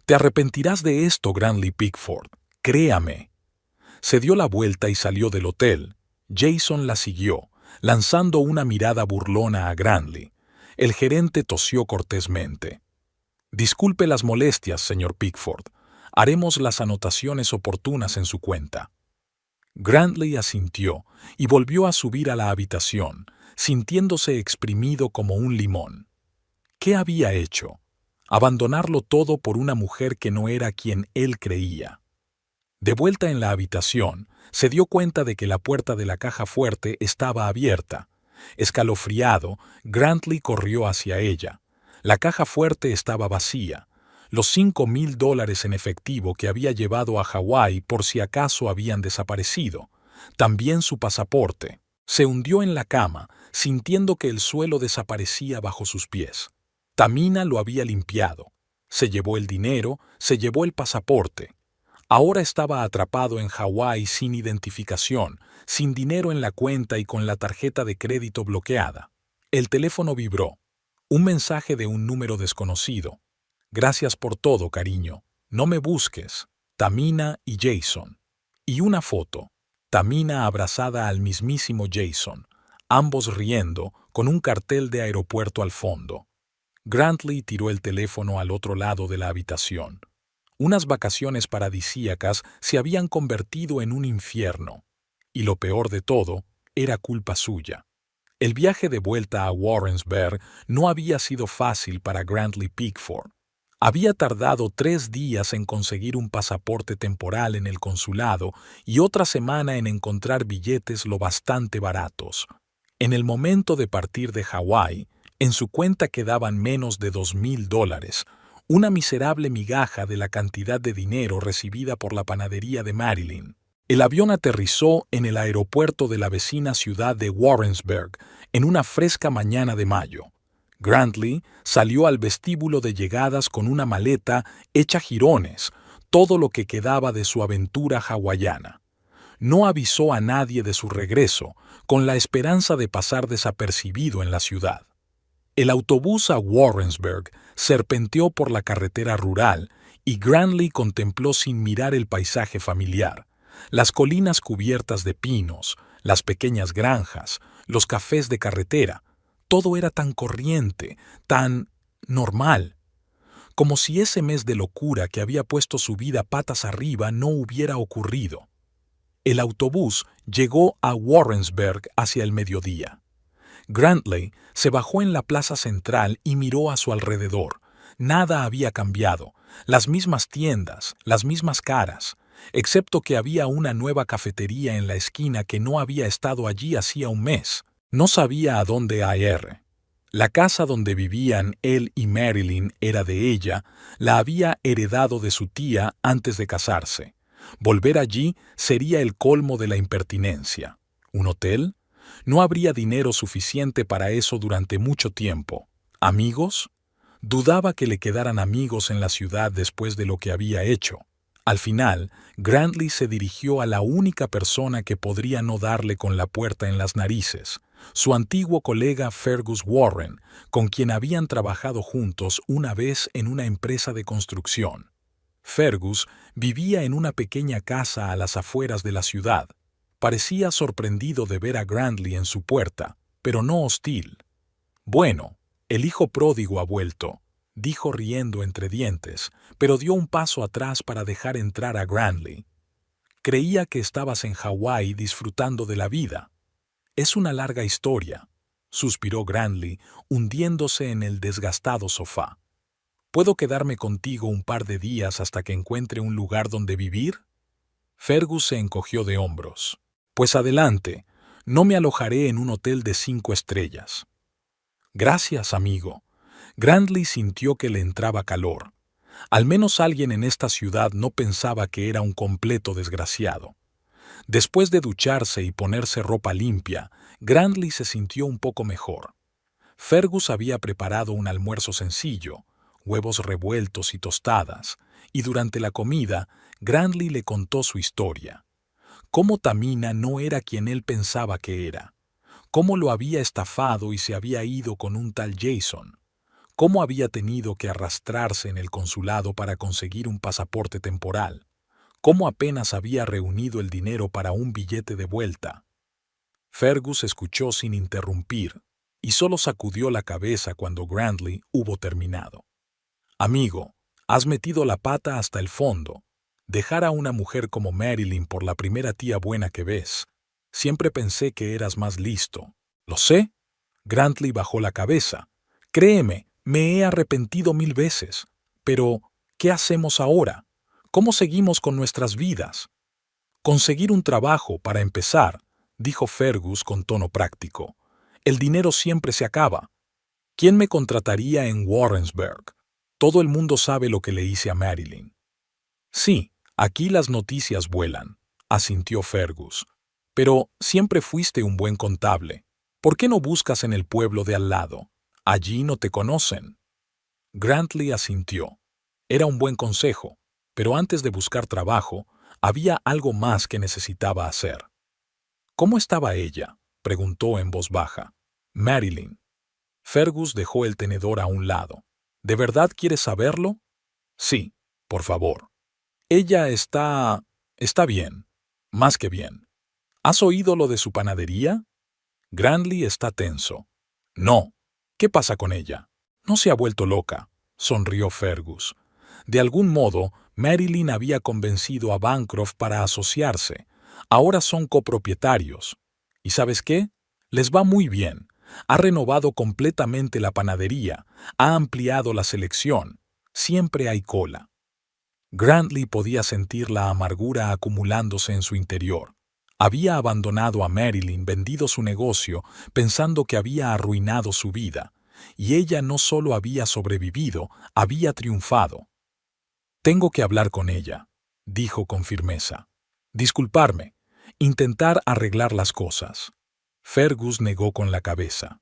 «Te arrepentirás de esto, Grantley Pickford. Créame». Se dio la vuelta y salió del hotel. Jason la siguió, lanzando una mirada burlona a Grantley. El gerente tosió cortésmente. «Disculpe las molestias, señor Pickford. Haremos las anotaciones oportunas en su cuenta». Grantley asintió y volvió a subir a la habitación, sintiéndose exprimido como un limón. ¿Qué había hecho? Abandonarlo todo por una mujer que no era quien él creía. De vuelta en la habitación, se dio cuenta de que la puerta de la caja fuerte estaba abierta. Escalofriado, Grantley corrió hacia ella. La caja fuerte estaba vacía. Los $5,000 en efectivo que había llevado a Hawái por si acaso habían desaparecido. También su pasaporte. Se hundió en la cama, sintiendo que el suelo desaparecía bajo sus pies. Tamina lo había limpiado. Se llevó el dinero, se llevó el pasaporte. Ahora estaba atrapado en Hawái sin identificación, sin dinero en la cuenta y con la tarjeta de crédito bloqueada. El teléfono vibró. Un mensaje de un número desconocido. «Gracias por todo, cariño. No me busques. Tamina y Jason». Y una foto. Tamina abrazada al mismísimo Jason, ambos riendo, con un cartel de aeropuerto al fondo. Grantley tiró el teléfono al otro lado de la habitación. Unas vacaciones paradisíacas se habían convertido en un infierno. Y lo peor de todo, era culpa suya. El viaje de vuelta a Warrensburg no había sido fácil para Grantley Pickford. Había tardado 3 días en conseguir un pasaporte temporal en el consulado y otra semana en encontrar billetes lo bastante baratos. En el momento de partir de Hawái, en su cuenta quedaban menos de $2,000, una miserable migaja de la cantidad de dinero recibida por la panadería de Marilyn. El avión aterrizó en el aeropuerto de la vecina ciudad de Warrensburg en una fresca mañana de mayo. Grantley salió al vestíbulo de llegadas con una maleta hecha jirones, todo lo que quedaba de su aventura hawaiana. No avisó a nadie de su regreso, con la esperanza de pasar desapercibido en la ciudad. El autobús a Warrensburg serpenteó por la carretera rural y Grantley contempló sin mirar el paisaje familiar, las colinas cubiertas de pinos, las pequeñas granjas, los cafés de carretera. Todo era tan corriente, tan normal, como si ese mes de locura que había puesto su vida patas arriba no hubiera ocurrido. El autobús llegó a Warrensburg hacia el mediodía. Grantley se bajó en la plaza central y miró a su alrededor. Nada había cambiado, las mismas tiendas, las mismas caras, excepto que había una nueva cafetería en la esquina que no había estado allí hacía un mes. No sabía a dónde ir. La casa donde vivían él y Marilyn era de ella, la había heredado de su tía antes de casarse. Volver allí sería el colmo de la impertinencia. ¿Un hotel? No habría dinero suficiente para eso durante mucho tiempo. ¿Amigos? Dudaba que le quedaran amigos en la ciudad después de lo que había hecho. Al final, Grantley se dirigió a la única persona que podría no darle con la puerta en las narices, su antiguo colega Fergus Warren, con quien habían trabajado juntos una vez en una empresa de construcción. Fergus vivía en una pequeña casa a las afueras de la ciudad. Parecía sorprendido de ver a Grantley en su puerta, pero no hostil. «Bueno, el hijo pródigo ha vuelto», dijo riendo entre dientes, pero dio un paso atrás para dejar entrar a Grantley. «Creía que estabas en Hawái disfrutando de la vida». «Es una larga historia», suspiró Grantley, hundiéndose en el desgastado sofá. «¿Puedo quedarme contigo un par de días hasta que encuentre un lugar donde vivir?» Fergus se encogió de hombros. «Pues adelante, no me alojaré en un hotel de 5 estrellas». «Gracias, amigo». Grantley sintió que le entraba calor. Al menos alguien en esta ciudad no pensaba que era un completo desgraciado. Después de ducharse y ponerse ropa limpia, Grantley se sintió un poco mejor. Fergus había preparado un almuerzo sencillo, huevos revueltos y tostadas, y durante la comida, Grantley le contó su historia. Cómo Tamina no era quien él pensaba que era. Cómo lo había estafado y se había ido con un tal Jason. Cómo había tenido que arrastrarse en el consulado para conseguir un pasaporte temporal. Cómo apenas había reunido el dinero para un billete de vuelta. Fergus escuchó sin interrumpir y solo sacudió la cabeza cuando Grantley hubo terminado. «Amigo, has metido la pata hasta el fondo. Dejar a una mujer como Marilyn por la primera tía buena que ves. Siempre pensé que eras más listo». «Lo sé». Grantley bajó la cabeza. «Créeme, me he arrepentido 1000 veces. Pero, ¿qué hacemos ahora? ¿Cómo seguimos con nuestras vidas?» «Conseguir un trabajo, para empezar», dijo Fergus con tono práctico. «El dinero siempre se acaba. ¿Quién me contrataría en Warrensburg? Todo el mundo sabe lo que le hice a Marilyn». «Sí, aquí las noticias vuelan», asintió Fergus. «Pero siempre fuiste un buen contable. ¿Por qué no buscas en el pueblo de al lado? Allí no te conocen». Grantley asintió. Era un buen consejo, pero antes de buscar trabajo, había algo más que necesitaba hacer. «¿Cómo estaba ella?», preguntó en voz baja. «Marilyn». Fergus dejó el tenedor a un lado. «¿De verdad quieres saberlo?» «Sí, por favor». «Ella está bien, más que bien». ¿Has oído lo de su panadería? Grantley está tenso. No. ¿Qué pasa con ella? No se ha vuelto loca, sonrió Fergus. De algún modo, Marilyn había convencido a Bancroft para asociarse. Ahora son copropietarios. ¿Y sabes qué? Les va muy bien. Ha renovado completamente la panadería, ha ampliado la selección. Siempre hay cola. Grantley podía sentir la amargura acumulándose en su interior. Había abandonado a Marilyn, vendido su negocio, pensando que había arruinado su vida. Y ella no solo había sobrevivido, había triunfado. Tengo que hablar con ella, dijo con firmeza. Disculparme, intentar arreglar las cosas. Fergus negó con la cabeza.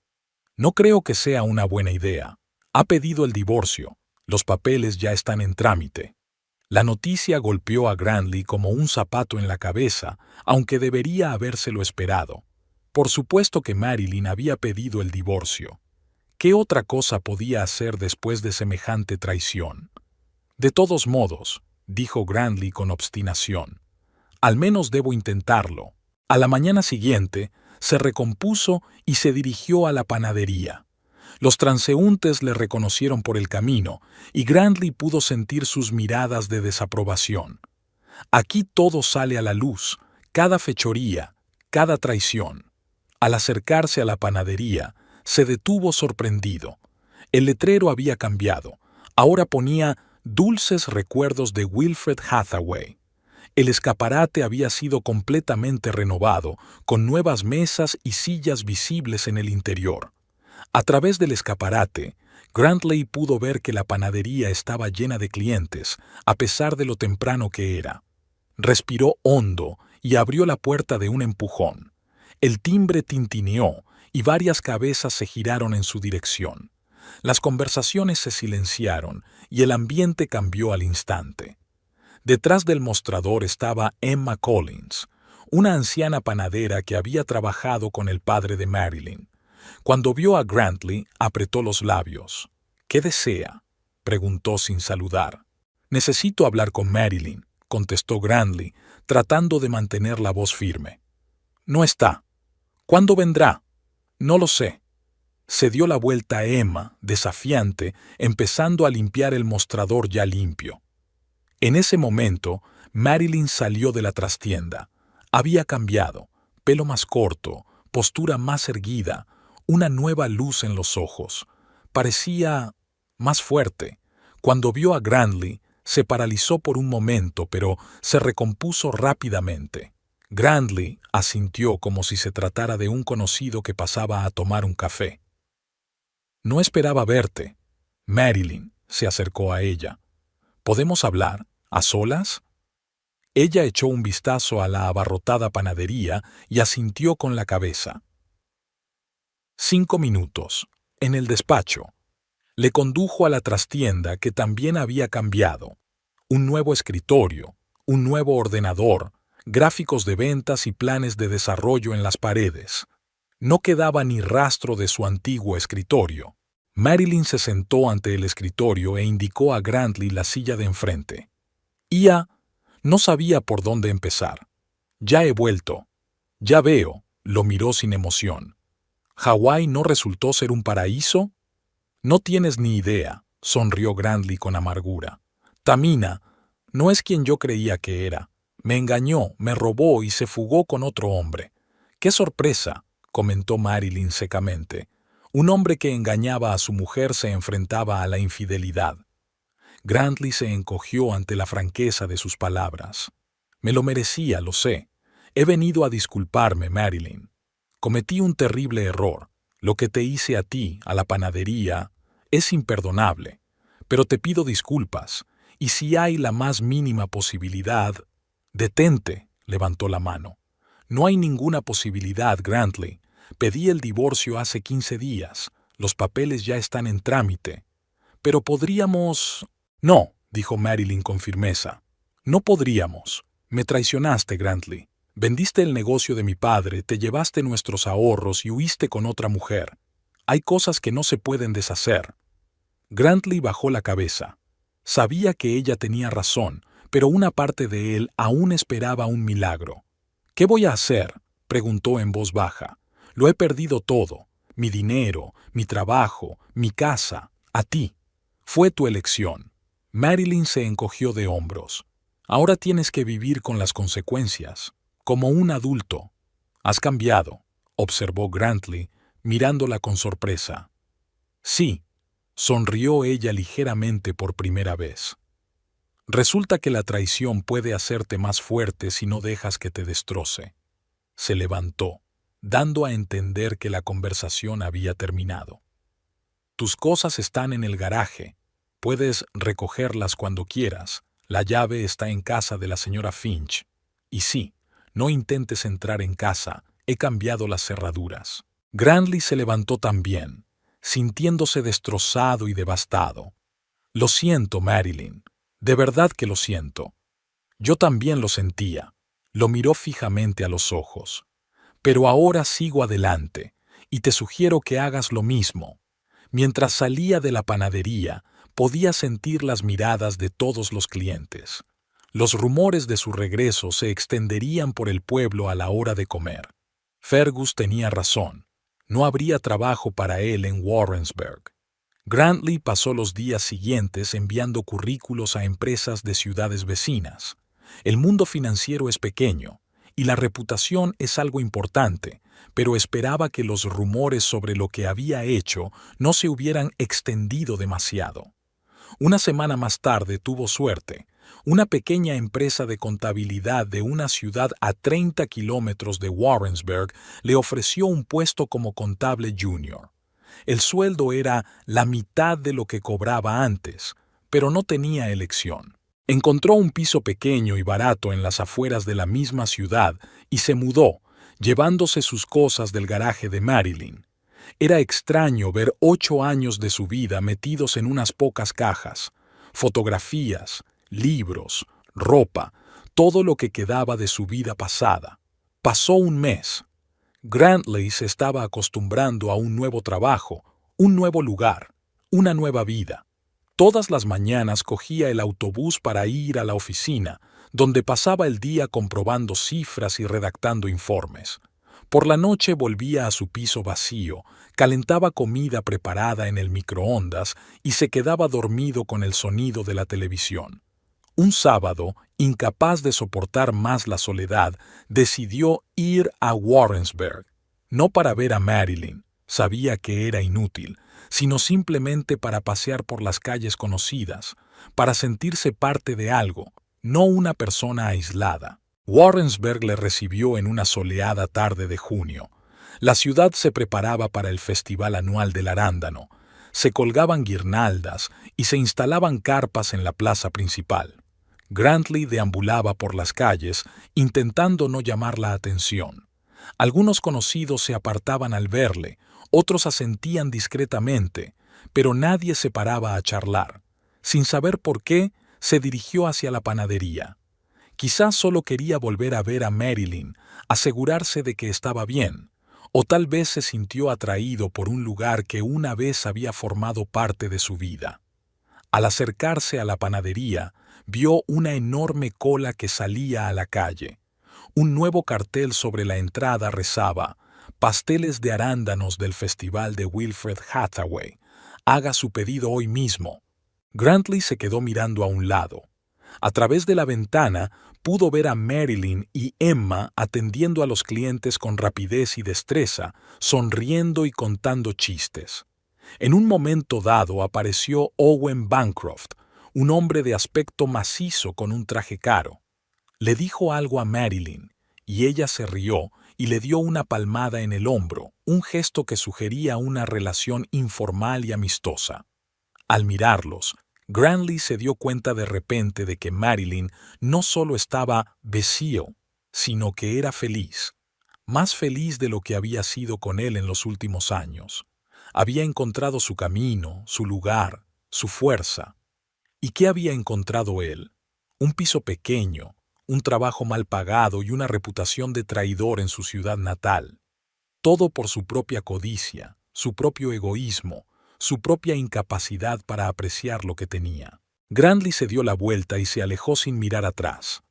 No creo que sea una buena idea. Ha pedido el divorcio. Los papeles ya están en trámite. La noticia golpeó a Grantley como un zapato en la cabeza, aunque debería habérselo esperado. Por supuesto que Marilyn había pedido el divorcio. ¿Qué otra cosa podía hacer después de semejante traición? De todos modos, dijo Grantley con obstinación, al menos debo intentarlo. A la mañana siguiente, se recompuso y se dirigió a la panadería. Los transeúntes le reconocieron por el camino, y Grantley pudo sentir sus miradas de desaprobación. Aquí todo sale a la luz, cada fechoría, cada traición. Al acercarse a la panadería, se detuvo sorprendido. El letrero había cambiado. Ahora ponía «Dulces recuerdos de Wilfred Hathaway». El escaparate había sido completamente renovado, con nuevas mesas y sillas visibles en el interior. A través del escaparate, Grantley pudo ver que la panadería estaba llena de clientes, a pesar de lo temprano que era. Respiró hondo y abrió la puerta de un empujón. El timbre tintineó y varias cabezas se giraron en su dirección. Las conversaciones se silenciaron y el ambiente cambió al instante. Detrás del mostrador estaba Emma Collins, una anciana panadera que había trabajado con el padre de Marilyn. Cuando vio a Grantley, apretó los labios. «¿Qué desea?», preguntó sin saludar. «Necesito hablar con Marilyn», contestó Grantley, tratando de mantener la voz firme. «No está. ¿Cuándo vendrá?» «No lo sé». Se dio la vuelta a Emma, desafiante, empezando a limpiar el mostrador ya limpio. En ese momento, Marilyn salió de la trastienda. Había cambiado, pelo más corto, postura más erguida, una nueva luz en los ojos. Parecía más fuerte. Cuando vio a Grantley, se paralizó por un momento, pero se recompuso rápidamente. Grantley asintió como si se tratara de un conocido que pasaba a tomar un café. «No esperaba verte». Marilyn se acercó a ella. «¿Podemos hablar? ¿A solas?» Ella echó un vistazo a la abarrotada panadería y asintió con la cabeza. 5 minutos. En el despacho. Le condujo a la trastienda que también había cambiado. Un nuevo escritorio, un nuevo ordenador, gráficos de ventas y planes de desarrollo en las paredes. No quedaba ni rastro de su antiguo escritorio. Marilyn se sentó ante el escritorio e indicó a Grantley la silla de enfrente. Ia no sabía por dónde empezar. «Ya he vuelto». «Ya veo», lo miró sin emoción. «¿Hawái no resultó ser un paraíso?» «No tienes ni idea», sonrió Grantley con amargura. «Tamina no es quien yo creía que era. Me engañó, me robó y se fugó con otro hombre». «¡Qué sorpresa!», comentó Marilyn secamente. Un hombre que engañaba a su mujer se enfrentaba a la infidelidad. Grantley se encogió ante la franqueza de sus palabras. «Me lo merecía, lo sé. He venido a disculparme, Marilyn. Cometí un terrible error. Lo que te hice a ti, a la panadería, es imperdonable. Pero te pido disculpas, y si hay la más mínima posibilidad...» «Detente», levantó la mano. «No hay ninguna posibilidad, Grantley. Pedí el divorcio hace 15 días. Los papeles ya están en trámite. Pero podríamos...» «No», dijo Marilyn con firmeza. «No podríamos. Me traicionaste, Grantley. Vendiste el negocio de mi padre, te llevaste nuestros ahorros y huiste con otra mujer. Hay cosas que no se pueden deshacer». Grantley bajó la cabeza. Sabía que ella tenía razón, pero una parte de él aún esperaba un milagro. «¿Qué voy a hacer?», preguntó en voz baja. Lo he perdido todo. Mi dinero, mi trabajo, mi casa. A ti. Fue tu elección. Marilyn se encogió de hombros. Ahora tienes que vivir con las consecuencias, como un adulto. Has cambiado, observó Grantley, mirándola con sorpresa. Sí, sonrió ella ligeramente por primera vez. Resulta que la traición puede hacerte más fuerte si no dejas que te destroce. Se levantó, dando a entender que la conversación había terminado. Tus cosas están en el garaje. Puedes recogerlas cuando quieras. La llave está en casa de la señora Finch. Y sí, no intentes entrar en casa. He cambiado las cerraduras. Grantley se levantó también, sintiéndose destrozado y devastado. Lo siento, Marilyn. De verdad que lo siento. Yo también lo sentía. Lo miró fijamente a los ojos. Pero ahora sigo adelante, y te sugiero que hagas lo mismo. Mientras salía de la panadería, podía sentir las miradas de todos los clientes. Los rumores de su regreso se extenderían por el pueblo a la hora de comer. Fergus tenía razón. No habría trabajo para él en Warrensburg. Grantley pasó los días siguientes enviando currículos a empresas de ciudades vecinas. El mundo financiero es pequeño, y la reputación es algo importante, pero esperaba que los rumores sobre lo que había hecho no se hubieran extendido demasiado. Una semana más tarde tuvo suerte. Una pequeña empresa de contabilidad de una ciudad a 30 kilómetros de Warrensburg le ofreció un puesto como contable junior. El sueldo era la mitad de lo que cobraba antes, pero no tenía elección. Encontró un piso pequeño y barato en las afueras de la misma ciudad y se mudó, llevándose sus cosas del garaje de Marilyn. Era extraño ver 8 años de su vida metidos en unas pocas cajas. Fotografías, libros, ropa, todo lo que quedaba de su vida pasada. Pasó un mes. Grantley se estaba acostumbrando a un nuevo trabajo, un nuevo lugar, una nueva vida. Todas las mañanas cogía el autobús para ir a la oficina, donde pasaba el día comprobando cifras y redactando informes. Por la noche volvía a su piso vacío, calentaba comida preparada en el microondas y se quedaba dormido con el sonido de la televisión. Un sábado, incapaz de soportar más la soledad, decidió ir a Warrensburg. No para ver a Marilyn, sabía que era inútil, sino simplemente para pasear por las calles conocidas, para sentirse parte de algo, no una persona aislada. Warrensburg le recibió en una soleada tarde de junio. La ciudad se preparaba para el festival anual del arándano. Se colgaban guirnaldas y se instalaban carpas en la plaza principal. Grantley deambulaba por las calles, intentando no llamar la atención. Algunos conocidos se apartaban al verle, otros asentían discretamente, pero nadie se paraba a charlar. Sin saber por qué, se dirigió hacia la panadería. Quizás solo quería volver a ver a Marilyn, asegurarse de que estaba bien, o tal vez se sintió atraído por un lugar que una vez había formado parte de su vida. Al acercarse a la panadería, vio una enorme cola que salía a la calle. Un nuevo cartel sobre la entrada rezaba: «Pasteles de arándanos del Festival de Wilfred Hathaway. Haga su pedido hoy mismo». Grantley se quedó mirando a un lado. A través de la ventana pudo ver a Marilyn y Emma atendiendo a los clientes con rapidez y destreza, sonriendo y contando chistes. En un momento dado apareció Owen Bancroft, un hombre de aspecto macizo con un traje caro. Le dijo algo a Marilyn, y ella se rió y le dio una palmada en el hombro, un gesto que sugería una relación informal y amistosa. Al mirarlos, Grantley se dio cuenta de repente de que Marilyn no solo estaba vacío, sino que era feliz, más feliz de lo que había sido con él en los últimos años. Había encontrado su camino, su lugar, su fuerza. ¿Y qué había encontrado él? Un piso pequeño, un trabajo mal pagado y una reputación de traidor en su ciudad natal. Todo por su propia codicia, su propio egoísmo, su propia incapacidad para apreciar lo que tenía. Grantley se dio la vuelta y se alejó sin mirar atrás.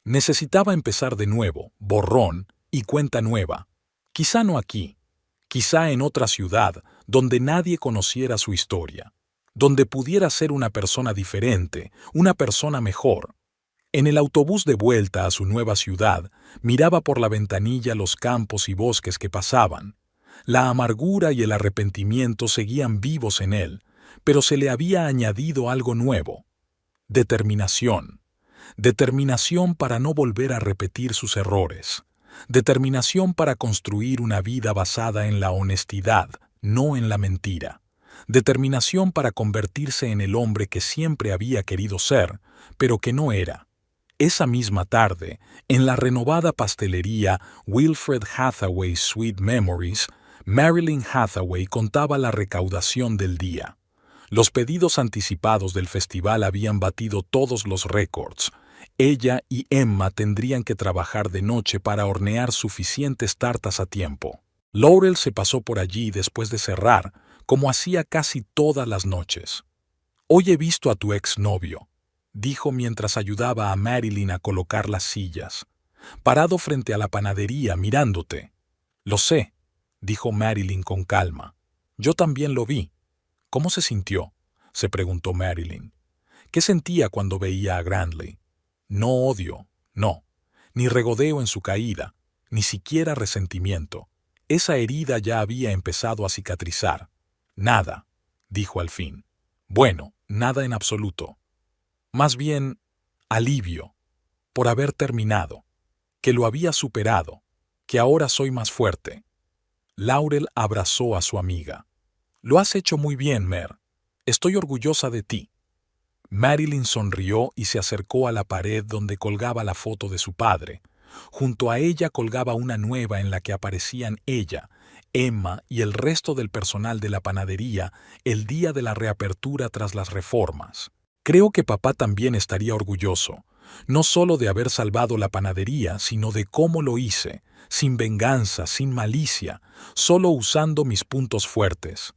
Necesitaba empezar de nuevo, borrón y cuenta nueva. Quizá no aquí, quizá en otra ciudad donde nadie conociera su historia, donde pudiera ser una persona diferente, una persona mejor. En el autobús de vuelta a su nueva ciudad, miraba por la ventanilla los campos y bosques que pasaban. La amargura y el arrepentimiento seguían vivos en él, pero se le había añadido algo nuevo: determinación. Determinación para no volver a repetir sus errores. Determinación para construir una vida basada en la honestidad, no en la mentira. Determinación para convertirse en el hombre que siempre había querido ser, pero que no era. Esa misma tarde, en la renovada pastelería Wilfred Hathaway Sweet Memories, Marilyn Hathaway contaba la recaudación del día. Los pedidos anticipados del festival habían batido todos los récords. Ella y Emma tendrían que trabajar de noche para hornear suficientes tartas a tiempo. Laurel se pasó por allí después de cerrar, como hacía casi todas las noches. «Hoy he visto a tu exnovio», dijo mientras ayudaba a Marilyn a colocar las sillas. «Parado frente a la panadería mirándote». «Lo sé», dijo Marilyn con calma. «Yo también lo vi». «¿Cómo se sintió?», se preguntó Marilyn. «¿Qué sentía cuando veía a Grantley?» «No odio, no, ni regodeo en su caída, ni siquiera resentimiento. Esa herida ya había empezado a cicatrizar». «Nada», dijo al fin. «Bueno, nada en absoluto. Más bien, alivio, por haber terminado, que lo había superado, que ahora soy más fuerte». Laurel abrazó a su amiga. «Lo has hecho muy bien, Mer. Estoy orgullosa de ti». Marilyn sonrió y se acercó a la pared donde colgaba la foto de su padre. Junto a ella colgaba una nueva en la que aparecían ella, Emma y el resto del personal de la panadería el día de la reapertura tras las reformas. «Creo que papá también estaría orgulloso, no solo de haber salvado la panadería, sino de cómo lo hice, sin venganza, sin malicia, solo usando mis puntos fuertes».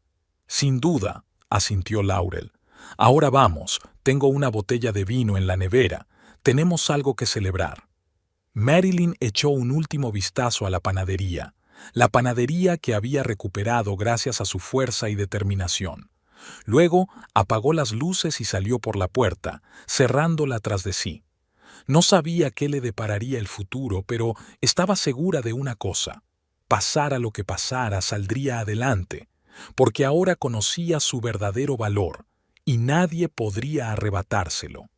«Sin duda», asintió Laurel. «Ahora vamos, tengo una botella de vino en la nevera, tenemos algo que celebrar». Marilyn echó un último vistazo a la panadería que había recuperado gracias a su fuerza y determinación. Luego apagó las luces y salió por la puerta, cerrándola tras de sí. No sabía qué le depararía el futuro, pero estaba segura de una cosa: pasara lo que pasara, saldría adelante, porque ahora conocía su verdadero valor, y nadie podría arrebatárselo.